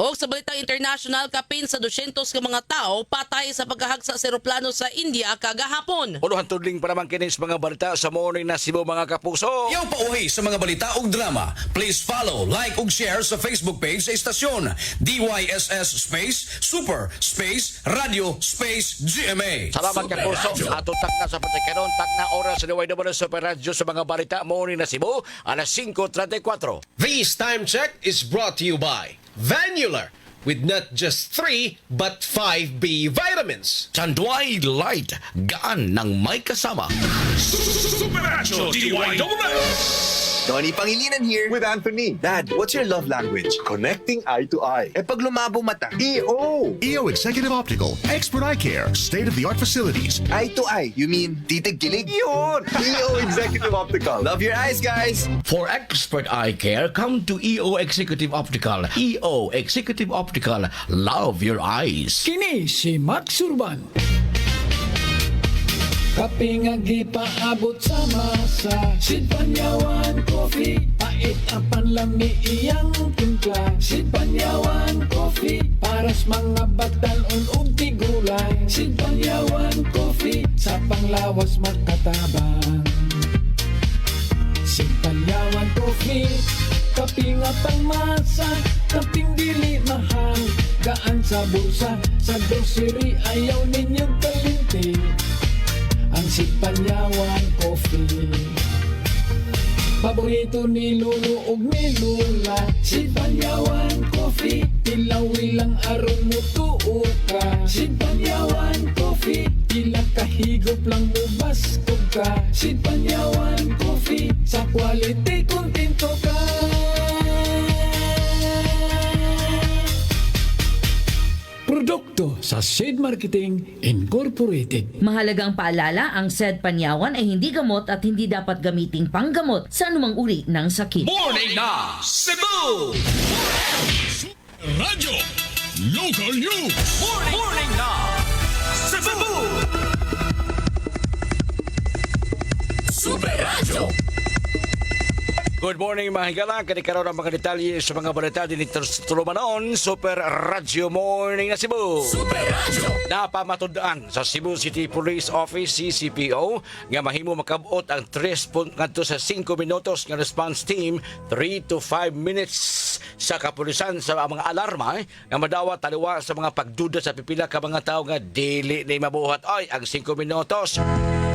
O sa balitang international, kapin sa 200 ka mga tao patay sa paghahagsa sa eroplano sa India kagahapon. Unuhan tudling para man kinis mga balita sa morning na Cebu mga kapuso. Yaw pauhi sa mga balita ug drama. Please follow, like ug share sa Facebook page sa istasyon DYSS Space Super Space Radio Space GMA. Salamat kapuso. Ato tak na sa pagkakaroon, tak na oras sa Diway naman sa Super Radio sa mga balita morning na Cebu, alas 5:34. This time check is brought to you by Vanular, with not just 3 but 5B vitamins. Chanduay Light, gaan ng may kasama. Superacho DYSS. Donnie Pangilinan here with Anthony. Dad, what's your love language? Connecting eye to eye. Eh pag lumabo mata, EO. EO Executive Optical, expert eye care, state-of-the-art facilities. Eye to eye, you mean titig-kilig? Yun! EO Executive Optical. Love your eyes, guys. For expert eye care, come to EO Executive Optical. EO Executive Optical, love your eyes. Kini si Max Urban. Kape nga gipaabot sa masa, Sid Panyawan Coffee, pait ang panlami iyang timpla. Sid Panyawan Coffee, paras mga batanon ug tigulay. Sid Panyawan Coffee, sa panglawas makatabang. Sid Panyawan Coffee, kape nga pangmasa, kaping dili mahal, gaan sa bulsa, sa grocery ayaw ninyong kalinti. Ang Panyawan Coffee, paborito ni Lulu ug ni Lula. Panyawan Coffee, tilawi lang aron mo tuo ka. Panyawan Coffee, pila kahigop lang mo baskog ka. Panyawan Coffee, sa quality kontento ka. Produkto sa Sid Marketing Incorporated. Mahalagang paalala, ang Sid Panyawan ay hindi gamot at hindi dapat gamiting panggamot sa anumang uri ng sakit. Morning na Cebu! Radyo Local News. Morning na Cebu! Super Radio. Good morning mga higala. Kanikaroon ang mga detalye sa mga balita din ito sa Tulumanon, Super Radio Morning na Cebu. Super Radio. Napamatundaan sa Cebu City Police Office, CCPO, nga mahimo makabot ang 3 ngadto sa 5 minutos nga response team, 3 to 5 minutes sa kapulisan sa mga alarma nga madawat taliwa sa mga pagduda sa pipila ka mga tao nga dili ni mabuhat ay ang 5 minutos.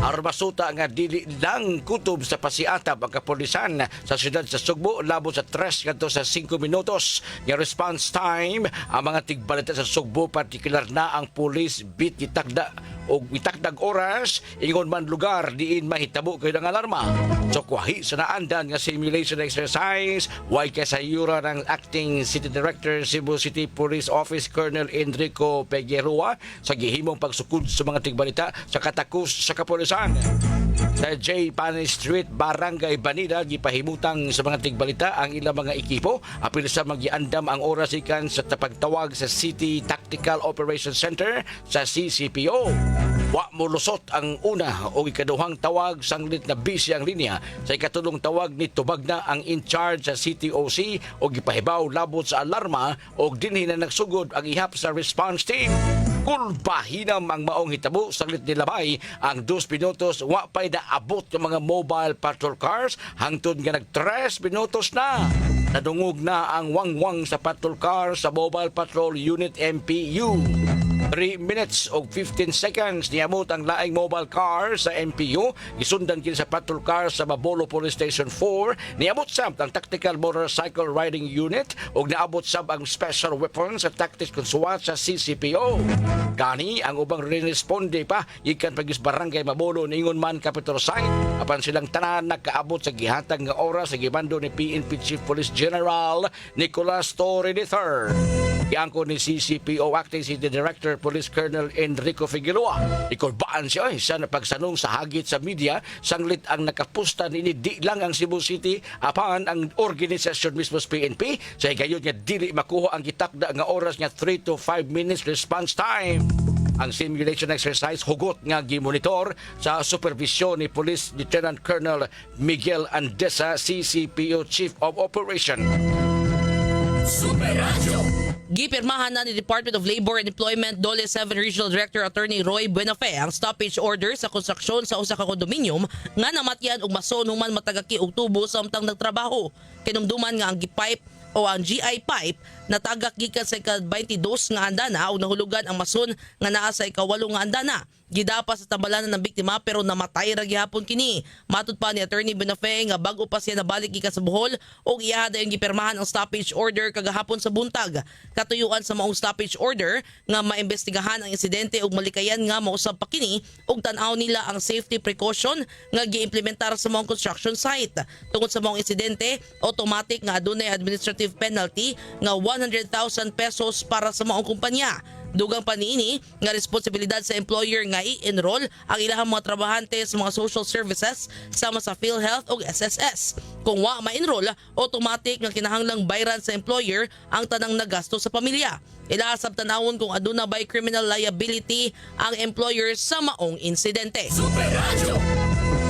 Armasuta nga dili lang kutob sa pasiatab ang kapulisan sa siyudad sa Sugbo labo sa 3 ngadto sa 5 minutos nga response time. Ang mga tigbalita sa Sugbo, partikular na ang police beat gitakda o itakdag oras ingon man lugar diin mahitabo kayo ng alarma. So kuwahi sa naandan nga simulation exercise way kasayura ng acting city director Cebu City Police Office Colonel Enrico Pegueroa sa gihimong pagsukod sa mga tigbalita sa katakos sa kapulisan. Sa J. Panay Street, Barangay Banida, gipahimutang sa mga tigbalita ang ilang mga ekipo apil sa magiandam ang oras ikan sa tapagtawag sa City Tactical Operations Center sa CCPO. Wa mo lusot ang una o ikaduhang tawag sanglit na busy ang linya. Sa ikatulong tawag ni tubag na ang in-charge sa CTOC o gipahibaw labot sa alarma o dinhi na nagsugod ang ihap sa response team. Kulbahinam ang maong hitabo saglit nilabay ang 2 minutos wa pay naabot yung mga mobile patrol cars hangtod nga nag 3 minutos na. Nadungog na ang wangwang sa patrol car sa Mobile Patrol Unit MPU. 3 minutes o 15 seconds niamot ang laing mobile car sa MPU. Gisundan kini sa patrol car sa Babolo Police Station 4. Niamot sab ang Tactical Motorcycle Riding Unit ug naabot sab ang Special Weapons at Tactics Conswat sa CCPO. Gani ang ubang responde pa ikan pagis barangay Babolo ningon man Capitol Site apan silang tanan nakaabot sa gihatag nga oras sa gibando ni PNP Chief Police General Nicolas Torre III. Iangko ni CCPO Acting City Director Police Colonel Enrico Figueroa. Ikurbaan siya sa pagsanong sa hagit sa media sanglit ang nakapusta ni di lang ang Cebu City apan ang organisasyon mismo sa PNP sa higayon nga dili makuha ang gitakda nga oras nga 3 to 5 minutes response time. Ang simulation exercise hugot nga gimonitor sa supervisyon ni Police Lieutenant Colonel Miguel Andesa, CCPO Chief of Operation. Gipirmahan na ni Department of Labor and Employment Dole 7 Regional Director Attorney Roy Buenafe ang stoppage order sa konstruksyon sa usa ka kondominium nga namatyan og mason human matagaki og tubo samtang nagtrabaho. Kinumduman nga ang gipipe o ang GI pipe natagak gikan sa ika-22 nga andana o nahulugan ang mason nga naa sa ika-8 nga andana. Gidapas sa tambalanan ng biktima pero namatay ra gihapon kini. Matud pa ni Attorney Buenafe nga bag-o pa siya nabalik gikan sa Bohol og iya dayon gipirmahan ang stoppage order kagahapon sa buntag. Katuyuan sa maong stoppage order nga maimbestigahan ang insidente ug malikayan nga mausab pa kini ug tan-aw nila ang safety precaution nga giimplementar sa maong construction site. Tungod sa maong insidente, automatic nga adunay administrative penalty nga 100,000 pesos para sa maong kumpanya. Dugang pa niini nga responsibilidad sa employer nga i-enroll ang ilahang mga trabahante sa mga social services sama sa PhilHealth o SSS. Kung wa ma-enroll, automatic nga kinahanglang bayran sa employer ang tanang nagasto sa pamilya. Ilaasab tanawon kung aduna by criminal liability ang employer sa maong insidente.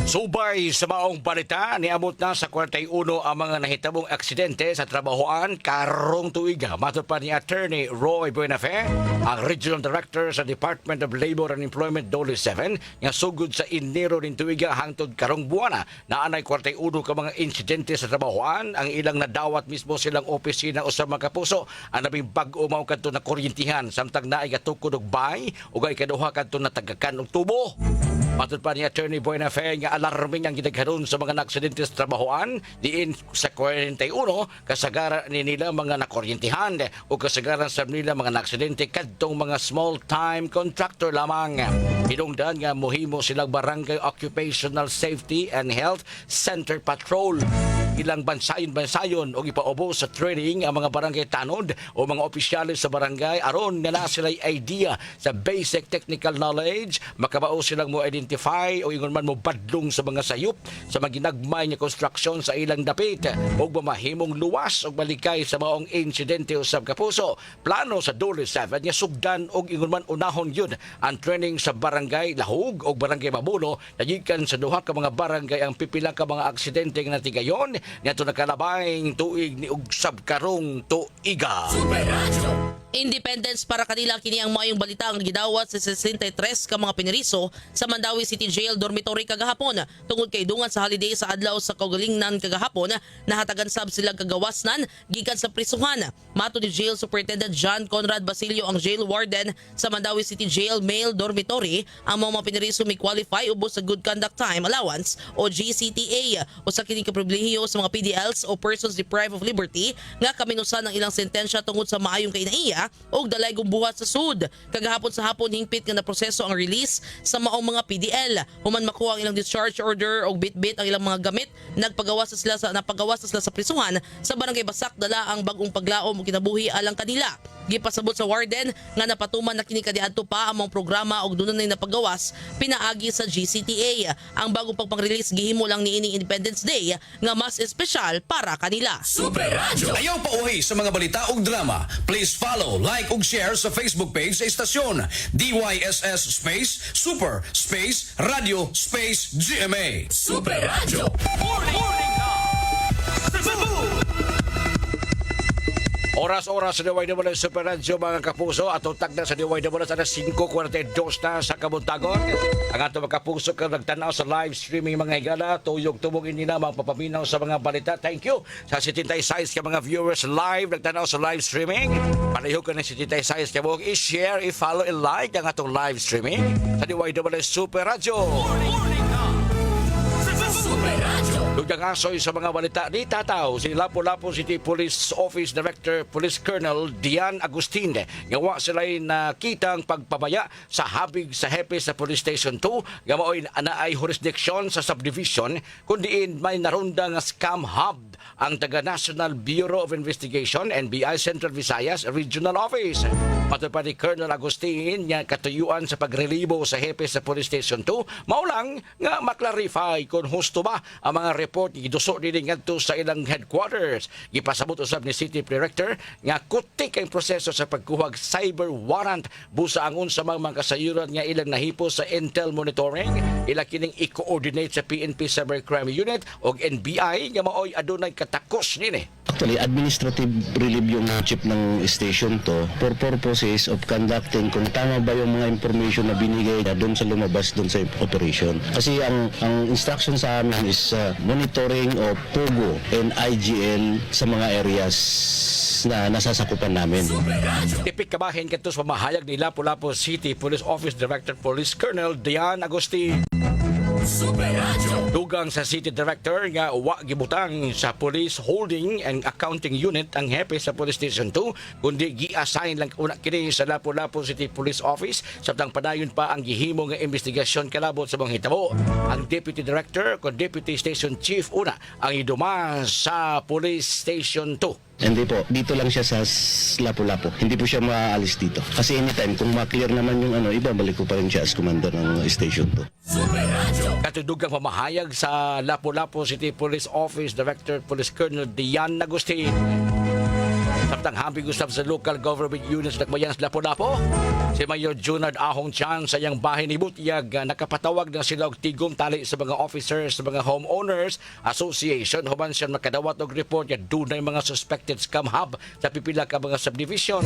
Subay sa maong balita, niabot na sa 41 ang mga nahitabong aksidente sa trabahoan karong tuiga. Matod pa ni Attorney Roy Buenafe, ang Regional Director sa Department of Labor and Employment Dole 7, nga sugod sa Enero nin tuiga hangtod karong buwana. Naanay 41 ka mga insidente sa trabahoan, ang ilang nadawat mismo silang opisina o sa mga kapuso. Ang labing bag-o mao kadto na kuryentihan, samtang naay katukod og bay ug ay kaduha kadto na tagakan og tubo. Matod pa ni Attorney Buenafe nga alarming ang gidaghanon sa mga naksidente sa trabahoan diin sa 41 kasagaran ni nila mga nakuryentihan o kasagaran sa nila mga naksidente kadtong mga small time contractor lamang. Hinungdan nga mohimo silang Barangay Occupational Safety and Health Center Patrol. Ilang bansayon o ipaubo sa training ang mga barangay tanod o mga opisyalis sa barangay aron nga na sila'y idea sa basic technical knowledge, makabao silang mo identify o ingon man mo badlong sa mga sayop sa mga ginagmay nga construction sa ilang dapit o mamahimong luwas o balikay sa maong insidente usab kapuso. Plano sa Dole 7 nga sugdan og ingon man unahon yun ang training sa barangay Lahog o barangay Mabulo nagikan sa duha ka mga barangay ang pipila ka mga aksidente nga natigayon ngadto nakalabayng tuig ni usab karong tuiga. Independence para kanila kini ang maayong balita ang gidawat sa 63 ka mga piniriso sa Mandawi City Jail Dormitory kagahapon. Tungod kay dungan sa holiday sa adlaw sa kaugalingnan kagahapon, nahatagan sab sila kagawasnan gikan sa prisuhan. Mato ni Jail Superintendent John Conrad Basilio ang jail warden sa Mandawi City Jail Male Dormitory ang mga piniriso may qualify ubos sa Good Conduct Time Allowance o GCTA o sa kini kapribilehiyo sa mga PDLs o persons deprived of liberty nga kaminusan ang ilang sentensya tungod sa maayong kainaiya o dalaygon buhat sa sud. Kagahapon sa hapon hingpit nga na proseso ang release sa maong mga PDL. Human makuha ang ilang discharge order o bit-bit ang ilang mga gamit, napagawas na sila sa prisuhan sa Barangay Basak dala ang bagong paglaom o kinabuhi alang kanila. Gipasabot sa warden nga napatuman na kini kaniadto pa ang mga programa og dunay napagawas pinaagi sa GCTA. Ang bagong pagpang-release gihimo lang niining Independence Day nga mas espesyal para kanila. Super Radio. Ayaw pauhi sa mga balita ug drama. Please follow, like ug share sa Facebook page sa istasyon DYSS Space Super Space Radio Space GMA. Super Radio. Morning Oras-oras sa DYWS Super Radio mga kapuso at utak na sa DYWS alas 5:42 na sa kabuntagon. Ang ato mga kapuso ka nagtanaw sa live streaming mga higala, tuyog tumugin nila mga papaminaw sa mga balita. Thank you sa 76 ka mga viewers live nagtanaw sa live streaming. Panayo ka ng 76 ka mo i-share, i-follow, i-like ang atong live streaming sa DYWS Super Radio. Dugang asoy sa mga balita ni Tataw, si Lapu-Lapu City Police Office Director Police Colonel Dian Agustin. Gawa sila'y nakitang pagpabaya sa habig sa hepe sa Police Station 2. Gawain anaay jurisdiction sa subdivision kundiin may narunda nga scam hub ang taga-National Bureau of Investigation NBI Central Visayas Regional Office. Matupad ni Colonel Agustin nga katuyuan sa pagrelibo sa hepe sa Police Station 2, maulang nga maklarify kung husto ba ang mga report giduso din ngadto sa ilang headquarters. Gipasabot usab ni City Director nga kutik ang proseso sa pagkuhag cyber warrant busa ang unsa mang mga kasayuran nga ilang nahipo sa intel monitoring. Ila kining i-coordinate sa PNP Cybercrime Unit o NBI nga maoy adunay katakos nini. Actually, administrative relief yung chip ng station to for purposes of conducting kung tama ba yung mga information na binigay na doon sa lumabas doon sa operation. Kasi ang instruction sa amin is monitoring of POGO and IGL sa mga areas na nasasakupan namin. Tipik kabahin kadto sa pamahayag ni Lapu-Lapu City Police Office Director Police Colonel Dian Agustin. Dugang sa City Director nga wa gibutang sa Police Holding and Accounting Unit ang hepe sa Police Station 2 kundi gi-assign lang una kini sa Lapu-Lapu City Police Office sabtang padayon pa ang gihimo nga investigasyon kalabot sa mga hitabo. Ang Deputy Director o Deputy Station Chief una ang iduma sa Police Station 2. Hindi po, dito lang siya sa Lapu-Lapu. Hindi po siya maalis dito. Kasi anytime, kung ma-clear naman yung ibabalik ko pa rin siya as commander ng station 2. Katudugang pamahayag sa Lapu-Lapu City Police Office Director Police Colonel Dian Agustin. Samtang hambing usab sa local government units nagbayan sa Lapu-Lapu, si Mayor Junard Ahong Chan sa iyang bahay ni Butyag nakapatawag na sila og tigom tali sa mga officers sa mga homeowners association human siya makadawat og report nga dunay mga suspected scam hub sa pipila ka mga subdivision.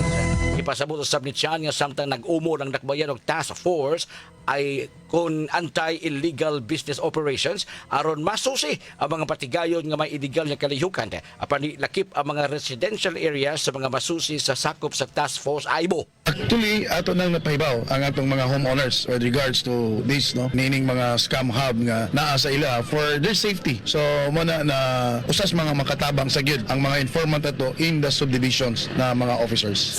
Ipasabot usab ni Chan nga samtang nag-umo ng nakbayan og task force ay kung anti-illegal business operations aron masusi ang mga patigayon nga may illegal nga kalihukan apan lakip ang mga residential areas sa mga masusi sa sakop sa task force AIBO. Actually, ato nang napahibaw ang atong mga homeowners with regards to this, no? Meaning mga scam hub nga naa sa ila for their safety. So, muna na usas mga makatabang sa gyud ang mga informant ato in the subdivisions na mga officers.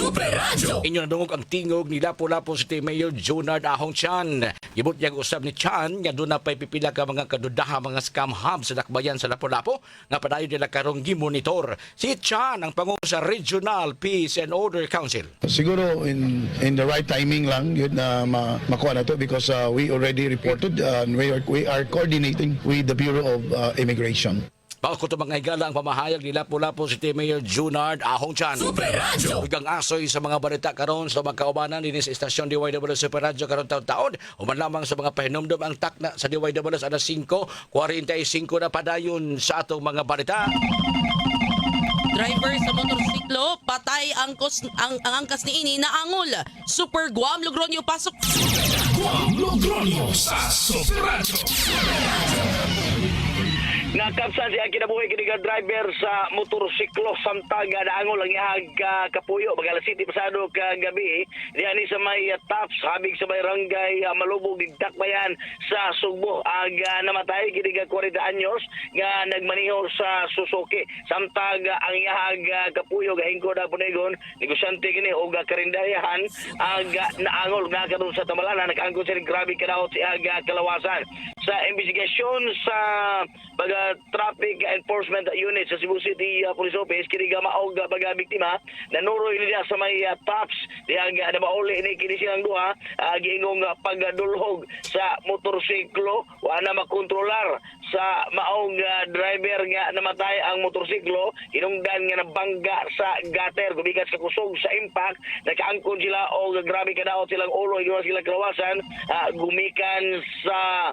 Inyo nadungog ang tingog ni Lapu-Lapu City Mayor Junard Ahong Chan. Gibot niyang usab ni Chan nga doon na pa'y pipila ka mga kadudaha mga scam hub sa dakbayan sa Lapu-Lapu nga padayon nila karong gimonitor. Si Chan ang pangulo sa Regional Peace and Order Council. Siguro in the right timing lang yun na makuha na to because we already reported and we are coordinating with the Bureau of Immigration. Bago ko ito mga higala ang pamahayag ni Lapu-Lapu City Mayor Junard Ahong Chan. Huwag asoy sa mga balita karon sa magkaubanan din sa istasyon DYWS Super Radio karon taon-taon. Human lamang sa mga pahinumdum ang takna sa DYWS alas 5:45 na padayon sa atong mga balita. Driver sa motorsiklo, patay ang angkas ni ini na angol. Super Guam Logronyo pasok. Guam Logronyo sa Super Radio. Nakapsan siya kinabuhi kini ka driver sa motorsiklo samtang naangol ang iyang kapuyo Bagalas City pasado ka gabi diyan ni sa may Taps habig sa may Rangay Malubog digdakbayan sa Sugbo namatay kini ka 40 anyos nga nagmaneho sa Suzuki samtang ang iyang kapuyo gahingkod na punegon negosyante kini og karindayahan naangol nga karon sa Tamalana nakaangkon sa grabe kadaot si aga kalawasan sa investigasyon sa traffic enforcement unit sa Cebu City Police Office kini maog baga biktima nanuroy nila sa may Taps diang nabauli ni kini silang duha giingong pagdulhog sa motorsiklo wa na makontrolar sa maong driver nga namatay ang motorsiklo hinungdan nga nabangga sa gutter gumikas sa kusog sa impact nakaangkon sila og grabe kadaot silang ulo iwan silang kalawasan gumikan sa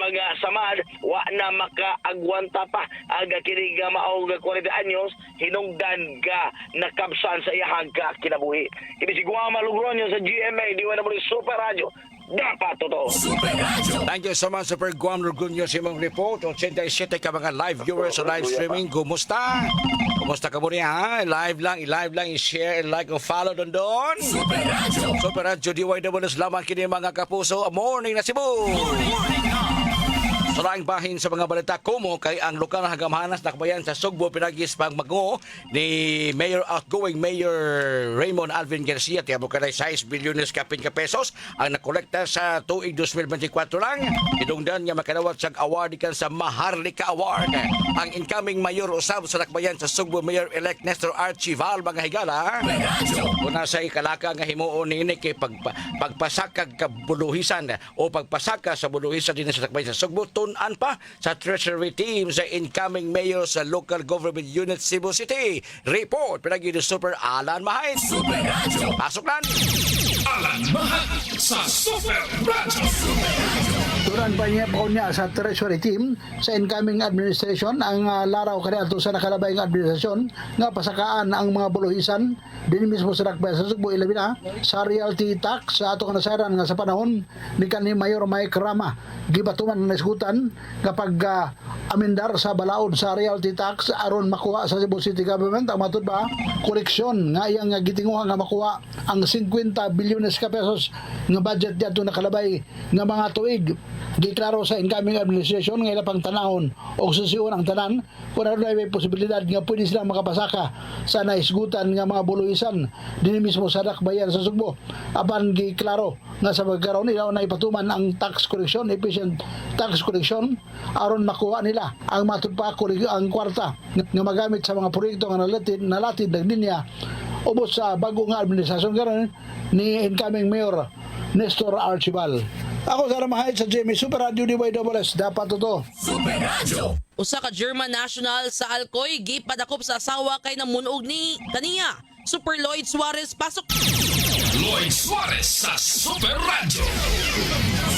mga samad wa na makaagwanta pa aga kini nga maong 40 anyos hinungdan ga nakabsan sa iyang kinabuhi. Ibig sigwa Logronyo sa GMA di wala mo Super Radio. Dapat totoo. Thank you so much, Super Guam Lugurño sa imong report. 87 ka mga live viewers sa live streaming. Kumusta? Kumusta ka muna ha? I-live lang, i-share, i-like, o follow doon. Super Radio DYWS lamang kini mga kapuso. Morning na Cebu! Sa laing bahin sa mga balita kumo kay ang lokal na hagamahanas nakbayan sa Sugbo pinagis pagmago ni outgoing Mayor Raymond Alvin Garcia tiamo kanay 6 bilyones kapin ka pesos ang nakolekta sa tuig 2024 lang. Idungdan nga makadawat sa award ikan sa Maharlika Award. Ang incoming mayor usab sa nakbayan sa Sugbo Mayor-elect Nestor Archival mga higala. Una sa ikalaka nga himuon ni kay pagpasakag kabuluhisan o pagpasaka sa buluhisan din sa nakbayan sa Sugbo tunan pa sa treasury team sa incoming mayor sa local government unit Cebu City. Report pinagi ni Super Alan Mahait. Pasok na. Alan Mahait sa Super Radio. Turan pa niya po niya sa treasury team sa incoming administration ang laraw kaniya sa nakalabay ng administrasyon nga pasakaan ang mga buluhisan din mismo sa nakbay sa Sugbo ilabi na sa realty tax sa ato kanasaran nga sa panahon ni kanhi Mayor Mike Rama gibatuman na isgutan kapag amendar sa balaod sa realty tax aron makuha sa Cebu City government ang matud ba koreksyon nga iyang gitinguha nga makuha ang 50 bilyones ka pesos nga budget dito nakalabay nga mga tuig giklaro sa incoming administration nga ila pang tanahon o susiyon ang tanan kung ano may posibilidad nga pwede silang makapasaka sa naisgutan nga mga buluhisan din mismo sa dakbayan sa Sugbo apan giklaro nga sa pagkaroon nila na ipatuman ang tax collection efficient tax collection aron makuha nila ang matudpa ang kwarta nga magamit sa mga proyekto nga nalatid ng linya ubos sa bago nga administrasyon karon ni incoming Mayor Nestor Archival. Ako sa Ramahait sa GMA Super Radio DYWS. Dapat totoo. Super Radio. Usa ka German national sa Alcoy gipadakop sa asawa kay namunog ni kaniya. Super Lloyd Suarez pasok. Lloyd Suarez sa Super Radio.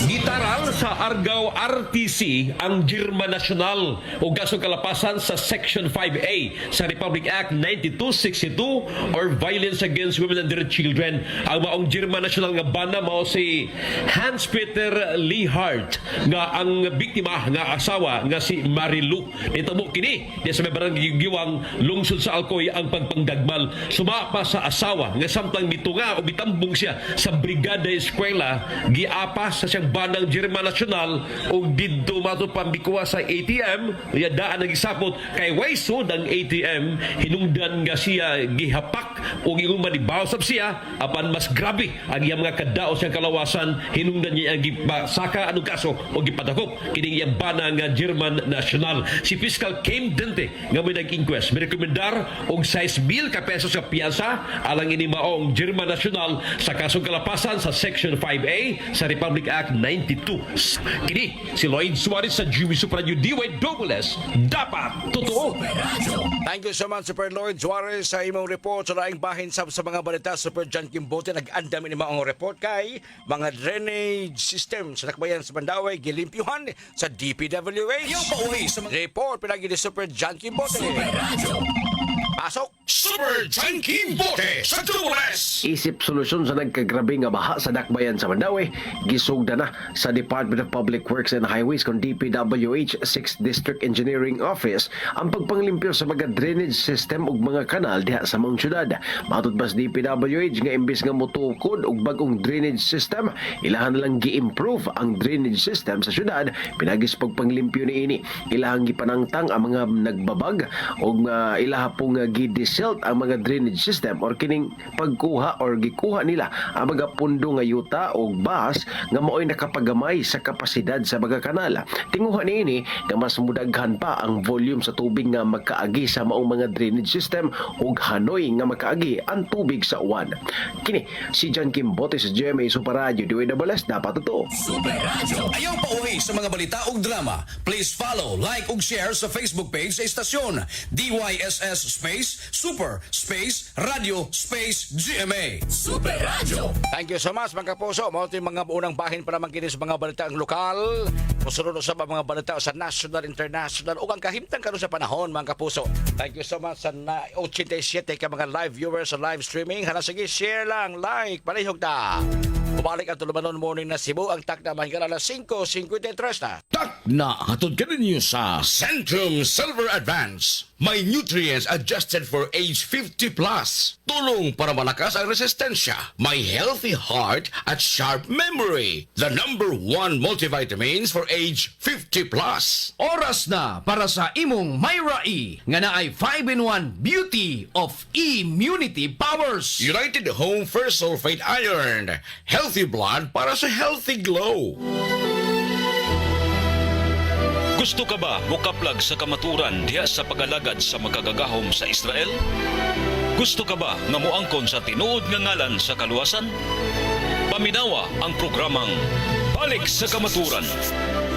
Gitaral sa Argao RTC ang German National o gasong kalapasan sa Section 5A sa Republic Act 9262 or Violence Against Women and Their Children. Ang maong German National nga bana mao si Hans-Peter Liehart nga ang biktima nga asawa nga si Marilu. Itamo kini di sa may barangay Giwang lungsod sa Alcoy ang pagpangdagmal. Sumapa sa asawa nga samtang mitunga o bitambong siya sa Brigada Eskwela giapa sa siyang banang German National o didto mato pambikuha sa ATM yadaan ang isapot kay waiso ng ATM hinungdan nga siya gihapak o gingon manibaw sab siya apan mas grabe ang iyang mga kadaos siyang kalawasan hinungdan niya ang gipasaka anong kaso o gipadakop kining iyang banang German National. Si Fiscal Kim Dente nga may nag-inquest may rekomendar og 6,000 ka pesos sa piyansa alang ini maong German National sa kasong kalapasan sa Section 5A sa Republic Act 92. Kini si Lloyd Suarez sa GMA Super Radio DYWS. Dapat totoo. Thank you so much, Super Lloyd Suarez sa imong report sa laing bahin sa mga balita. Super John Kimbote nag-andam ini maong report kay mga drainage system sa nakbayan sa Bandaway gilimpyuhan sa DPWH. Report pinagi ni Super John Kimbote. Pasok! Super John Kimbote sa Dubles! Isip solusyon sa nagkagrabe nga baha sa dakbayan sa Mandawi, gisugda na sa Department of Public Works and Highways kung DPWH 6th District Engineering Office ang pagpanglimpyo sa mga drainage system ug mga kanal diha sa mong syudad. Matod ba sa DPWH nga imbis nga motukod og bagong drainage system, ilahan lang gi-improve ang drainage system sa syudad pinagis pagpanglimpyo niini. Ilahang gipanangtang ang mga nagbabag ug ilaha pong gidesilt ang mga drainage system or kining pagkuha or gikuha nila ang mga pundo nga yuta o bahas nga mao'y nakapagamay sa kapasidad sa mga kanal. Tinguhan niini nga mas mudaghan pa ang volume sa tubig nga magkaagi sa maong mga drainage system ug hanoy nga magkaagi ang tubig sa uwan. Kini si John Kimbote sa GMA Super Radio DWS. Dapat totoo. Super Radio. Ayaw pauwi pag-uhi sa mga balita ug drama, please follow, like ug share sa Facebook page sa istasyon DYSS Space Super Space Radio Space GMA. Super Radio. Thank you so much mga kapuso. Mao ito yung mga unang bahin para magkinis sa mga balita ang lokal. Musunod sa mga balita sa national, international ug ang kahimtang karon sa panahon mga kapuso. Thank you so much sa 87 ka mga live viewers sa live streaming. Hala sige, share lang, like, palihog ta. Bumalik ang Tulumanon Morning na Cebu. Ang takna mahigala alas 5:53 na. Na hatod ka ninyo sa Centrum Silver Advance. May nutrients adjusted for age 50 plus. Tulong para malakas ang resistensya. May healthy heart at sharp memory. The #1 multivitamins for age 50 plus. Oras na para sa imong Myra E nga naay 5-in-1 beauty of immunity powers. United Home First Sulfate Iron. Healthy blood para sa healthy glow. Gusto ka ba mukaplag sa kamaturan diha sa pagalagad sa magagagahom sa Israel? Gusto ka ba nga moangkon sa tinuod nga ngalan sa kaluwasan? Paminawa ang programang Balik sa Kamaturan.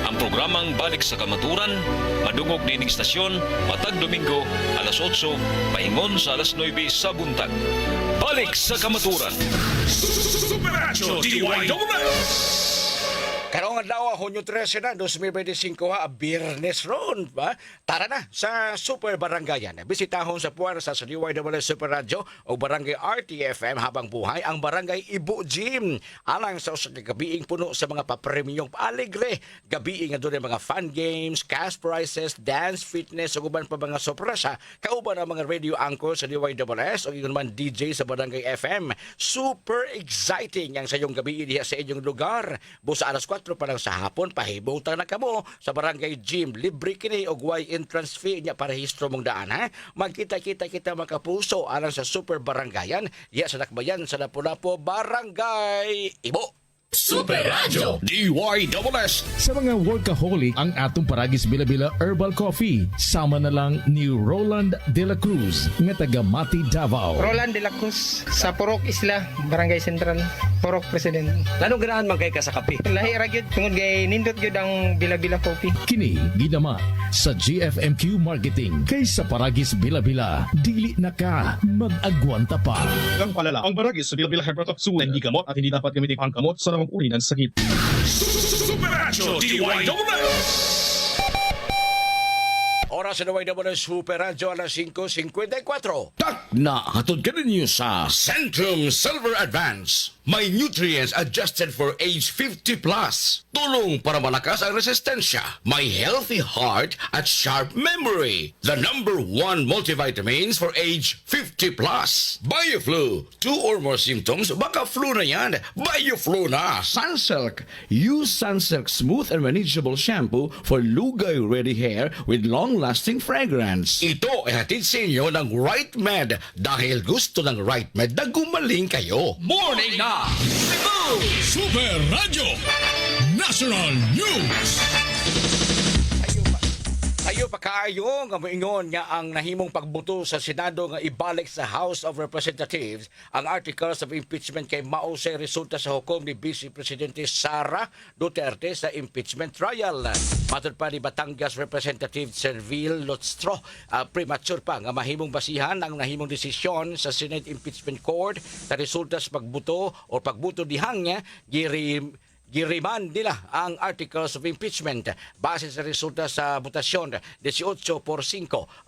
Ang programang Balik sa Kamaturan madungog nining istasyon matag Domingo alas 8 paingon sa alas 9 sa buntag. Balik sa Kamaturan. Super Radio DYWS. Karong adlaw Hunyo 13 na 2025 Biyernes ron ba? Tara na sa Super Barangayan. Bisitahon sa puwersa sa DYWS Super Radio o Barangay RTFM habang buhay ang Barangay Ibu Gym. Alang sa usag gabiing puno sa mga papremyong alegre. Gabiing nga doon mga fun games, cash prizes, dance, fitness ug uban pa mga sorpresa. Kauban ang mga radio anchor sa DYWS o ingon man DJ sa Barangay FM. Super exciting ang sayong gabi diha sa inyong lugar. Busa alas 4 pa lang sa hapon, pahibutan na kamo sa Barangay Gym. Libre kini og way entrance fee niya para histro mong daan ha. Magkita-kita kita mga kapuso alang sa Super Barangayan. Diya sa Dakbayan sa Lapu-Lapu Barangay Ibo. Super Radio DYWS. Sa mga workaholic, ang atong Paragis Bila-Bila Herbal Coffee. Sama na lang ni Roland De La Cruz, nga taga Mati, Davao. Roland De La Cruz, sa Purok Isla, Barangay Central, Purok President. Lalo ganahan man kay ka sa kape. Lahi ra gyud tungod kay nindot gyud ang Bila-Bila Coffee. Kini ginama sa GFMQ Marketing. Kay sa Paragis Bila-Bila, dili na ka mag-agwanta pa. Ang palala, ang Paragis Bila-Bila Herbal Coffee na hindi gamot at hindi dapat gamitin pangkamot sa namang uri ng sakit. Super Radio DYWS. Oras na DYWS Super Radio alas 5:54. Na hatod ka ninyo sa Centrum Silver Advance. May nutrients adjusted for age 50 plus. Tulong para malakas ang resistensya. May healthy heart at sharp memory. The #1 multivitamins for age 50 plus. BioFlu. 2 or more symptoms, baka flu na yan. BioFlu na. Sunsilk. Use Sunsilk smooth and manageable shampoo for lugay-ready hair with long-lasting fragrance. Ito ay hatid sa inyo ng Right Med dahil gusto ng Right Med na gumaling kayo. Morning na Cebu! Super Radio National News. Ayo pa kaayo nga moingon nga ang nahimong pagbuto sa Senado nga ibalik sa House of Representatives ang articles of impeachment kay mao say resulta sa hukom ni Vice Presidente Sara Duterte sa impeachment trial. Matod pa ni Batangas Representative Servil Lotstro, premature pa nga mahimong basihan ang nahimong desisyon sa Senate Impeachment Court sa resulta sa pagbuto o pagbuto dihang niya giriman nila ang articles of impeachment base sa resulta sa botasyon 18-5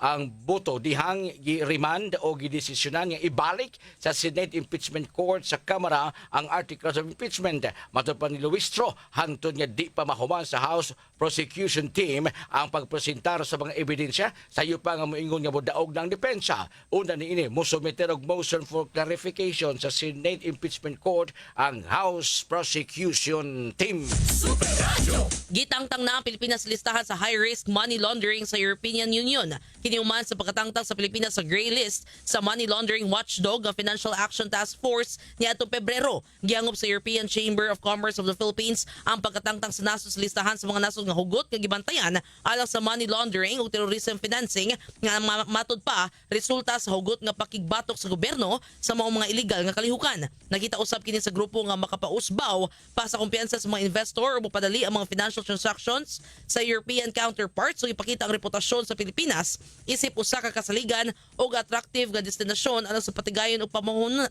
ang boto dihang giremand o gidesisyonan nga ibalik sa Senate Impeachment Court sa Kamara ang articles of impeachment. Matod pa ni Luistro, hangtod nga di pa mahuman sa House Prosecution Team ang pagpresentar sa mga ebidensya sayo pa nga moingon nga modaog ng depensa. Una niini mosumiter og motion for clarification sa Senate Impeachment Court ang House Prosecution Team. Super Radio. Gitangtang na ang Pilipinas listahan sa high-risk money laundering sa European Union. Kiniuman sa pagkatangtang sa Pilipinas sa gray list sa money laundering watchdog ang Financial Action Task Force niadtong Pebrero. Giangop sa European Chamber of Commerce of the Philippines ang pagkatangtang sa nasod sa listahan sa mga nasod nga hugot nga gibantayan alang sa money laundering ug terrorism financing nga matod pa resulta sa hugot nga pakigbatok sa gobyerno sa mga illegal nga kalihukan. Nakita usab kini sa grupo nga makapausbaw pa sa kumpiyansa kumpiyansa sa mga investor o mapadali ang mga financial transactions sa European counterparts o ipakita ang reputasyon sa Pilipinas isip usa ka kasaligan o attractive nga destinasyon alang sa patigayon o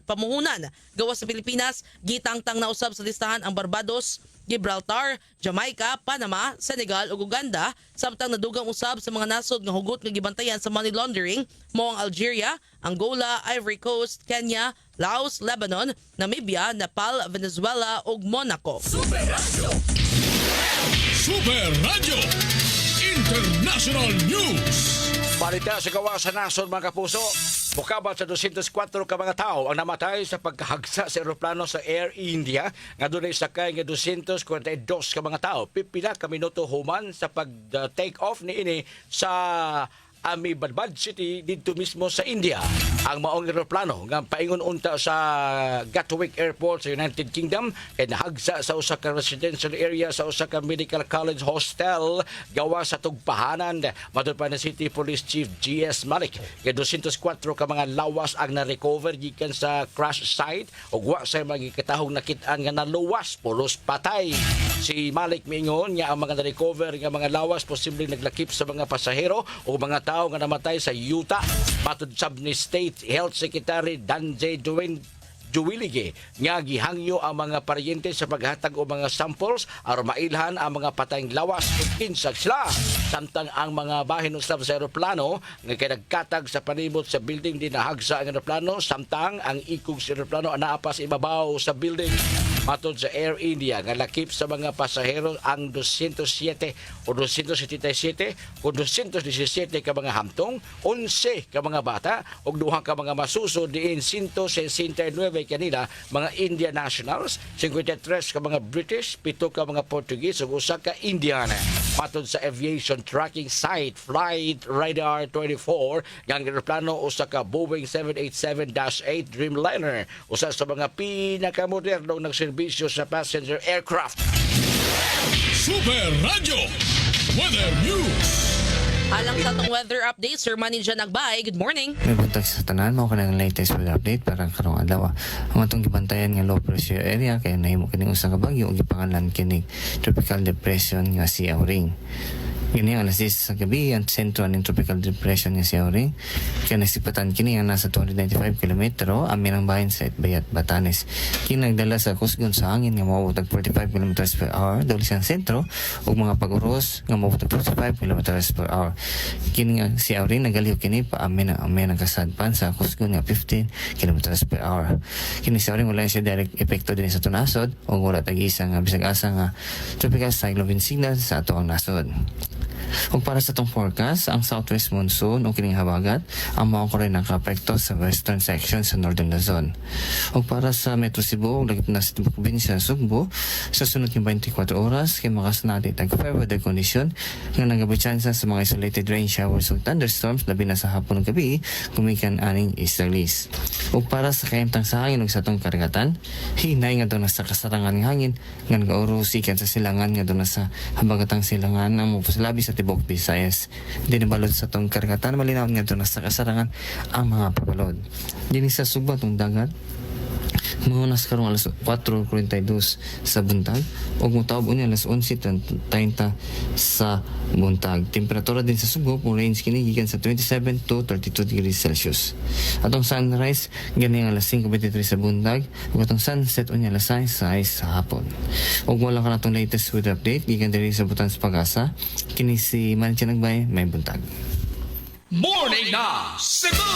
pamuhunan gawas sa Pilipinas. Gitangtang na usab sa listahan ang Barbados, Gibraltar, Jamaica, Panama, Senegal ug Uganda, samtang nadugang usab sa mga nasod nga hugot nga gibantayan sa money laundering mao ang Algeria, Angola, Ivory Coast, Kenya, Laos, Lebanon, Namibia, Nepal, Venezuela ug Monaco. Super Radio International News. Balita sa gawa sa nasod mga kapuso. Mukabat sa 204 ka mga tao ang namatay sa pagkahagsa sa eroplano sa Air India nga dunay sakay nga 242 ka mga tao. Pipila ka minuto human sa pag-take off niini sa Ahmedabad City dito mismo sa India. Ang maong eroplano nga paingon unta sa Gatwick Airport sa United Kingdom kay nahagsa sa usa ka residential area sa usa ka medical college hostel gawa sa tugpahanan. Matod pa na City Police Chief G.S. Malik kay 204 ka mga lawas ang na-recover gikan sa crash site ug wa sa mga katahong nakit-an nga naluwas pulos patay. Si Malik miingon nga ang mga na-recover nga mga lawas posibleng naglakip sa mga pasahero o mga tao nga namatay sa Utah. Matod sab ni State Health Secretary Danjay Juwilige nga gihangyo ang mga paryente sa paghatag o mga samples aron mailhan ang mga patayng lawas ug kinsag sila. Samtang ang mga bahin usab sa eroplano nga kay nagkatag sa panibot sa building din nahagsa ang eroplano samtang ang ikog sa eroplano anaa pa sa ibabaw sa building. Matod sa Air India nga lakip sa mga pasahero ang 207 o 277 o 217 ka mga hamtong, 11 ka mga bata ug 2 ka mga masuso diin 169 kanila mga Indian nationals, 53 ka mga British, 7 ka mga Portuguese ug 1 ka Indian. Matod sa aviation tracking site Flight Radar 24 nga ang eroplano usa ka Boeing 787-8 Dreamliner, usa sa mga pinakamodernong nagserbisyo sa passenger aircraft. Super Radio Weather News. Alang sa itong weather update, Sir Manny Jan Agbay, good morning. May buntag sa tanan, mao kanang latest weather update para karong adlaw. Ang atong gibantayan nga low pressure area kay nahimo kining usa ka bagyo ug gipangalan kining tropical depression nga si Auring. Kini ang alas 10 sa gabi ang sentro ng tropical depression nga si Auring. Kaya nasipatan kini ang nasa 295 km amin ang bahin sa Itbayat, Batanes. Kini nagdala sa kusgon sa hangin nga mawutag 45 km per hour dahil siyang sentro ug mga pag-uros nga mawutag 45 km per hour. Kini nga si Auring nagaliw kini pa amin ang kasadpan sa kusgon nga 15 km per hour. Kini si Auring wala siya direct epekto din sa tunasod ug wala tag-isa nga bisag asa nga tropical cyclone signal sa ato ang nasod. Ug para sa itong forecast, ang southwest monsoon o kining habagat ang mao ko rin nakaapekto sa western section sa northern Luzon. Ug para sa Metro Cebu, lagip na sa tibok probinsya sa Sugbo, sa sunod ng 24 oras kay makasanati tag fair weather condition nga nagabutsansa sa mga isolated rain showers ug thunderstorms labi na sa hapon ug gabi gumikan aning easterlies. Ug para sa kahimtang sa hangin ug sa atong karagatan, hinay nga doon sa kasarangan ng hangin nga nagaurusikan sa silangan nga doon sa habagatang silangan ang mupasalabi sa tibok Visayas. Dinibalod sa tong karagatan malinaw nga doon sa kasarangan ang mga pabalod. Dini sa Suba tong dagat Munas karong alas 4:42 sa buntag ug motaob unya alas 11:30 sa buntag. Temperatura din sa Subo kung range kini gikan sa 27 to 32 degrees Celsius. Atong sunrise gani alas 5:23 sa buntag ug atong sunset unya alas 6 sa hapon. Ug wala ka natong latest weather update gikan diri sa Butang sa Pag-asa. Kini si Manny Jan Agbay, may buntag. Morning na Cebu!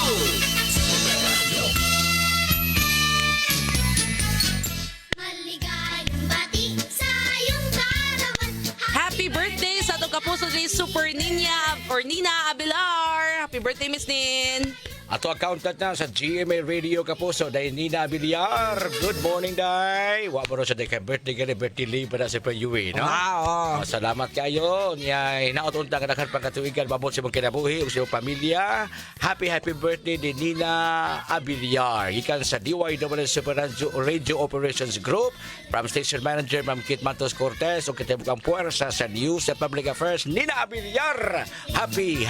Happy birthday sa itong kapuso ni Super Nina or Nina Abelar. Happy birthday, Miss Nin. Ato accountant na sa GMA Radio Kapuso, Day Nina Villar. Good morning, Day. Wa mo sa day kay birthday ka birthday leave para sa PUE, no? Wow. Salamat kayo. Niya hinaot unta ka nakar pagkatuigan babot sa mong kinabuhi ug sa imong pamilya. Happy birthday ni Nina Abilyar. Ikan sa DYWS Super Radio Operations Group from Station Manager Ma'am Kit Matos Cortez ug kitibuk ang puwersa sa News and Public Affairs Nina Abilyar. Happy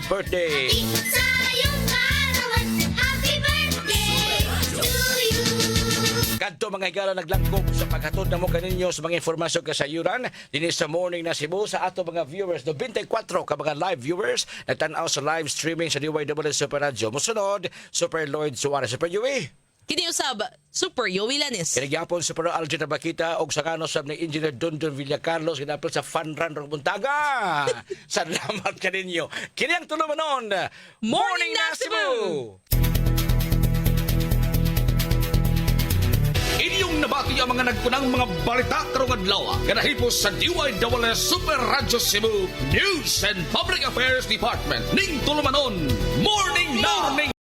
birthday. Kadto mga higala naglangkop sa paghatod na mo kaninyo sa mga informasyon kasayuran dinhi sa Morning na Cebu sa ato mga viewers 94 ka mga live viewers nagtan-aw sa live streaming sa DYWS Super Radio. Musunod Super Lloyd Suarez, Super Yui. Kini usab Super Yowie Lanis. Kinagyapon Super Algin Bakita og sa kanos sab ni Engineer Dondon Villacarlos ginapil sa Fun Run ug Buntaga. Salamat kaninyo. Kini ang tulumanon Morning na Cebu. Inyong nabati ang mga nagkunang mga balita karong adlaw. Kanahipos sa DYWS Super Radio Cebu News and Public Affairs Department. Ning tulumanon Morning na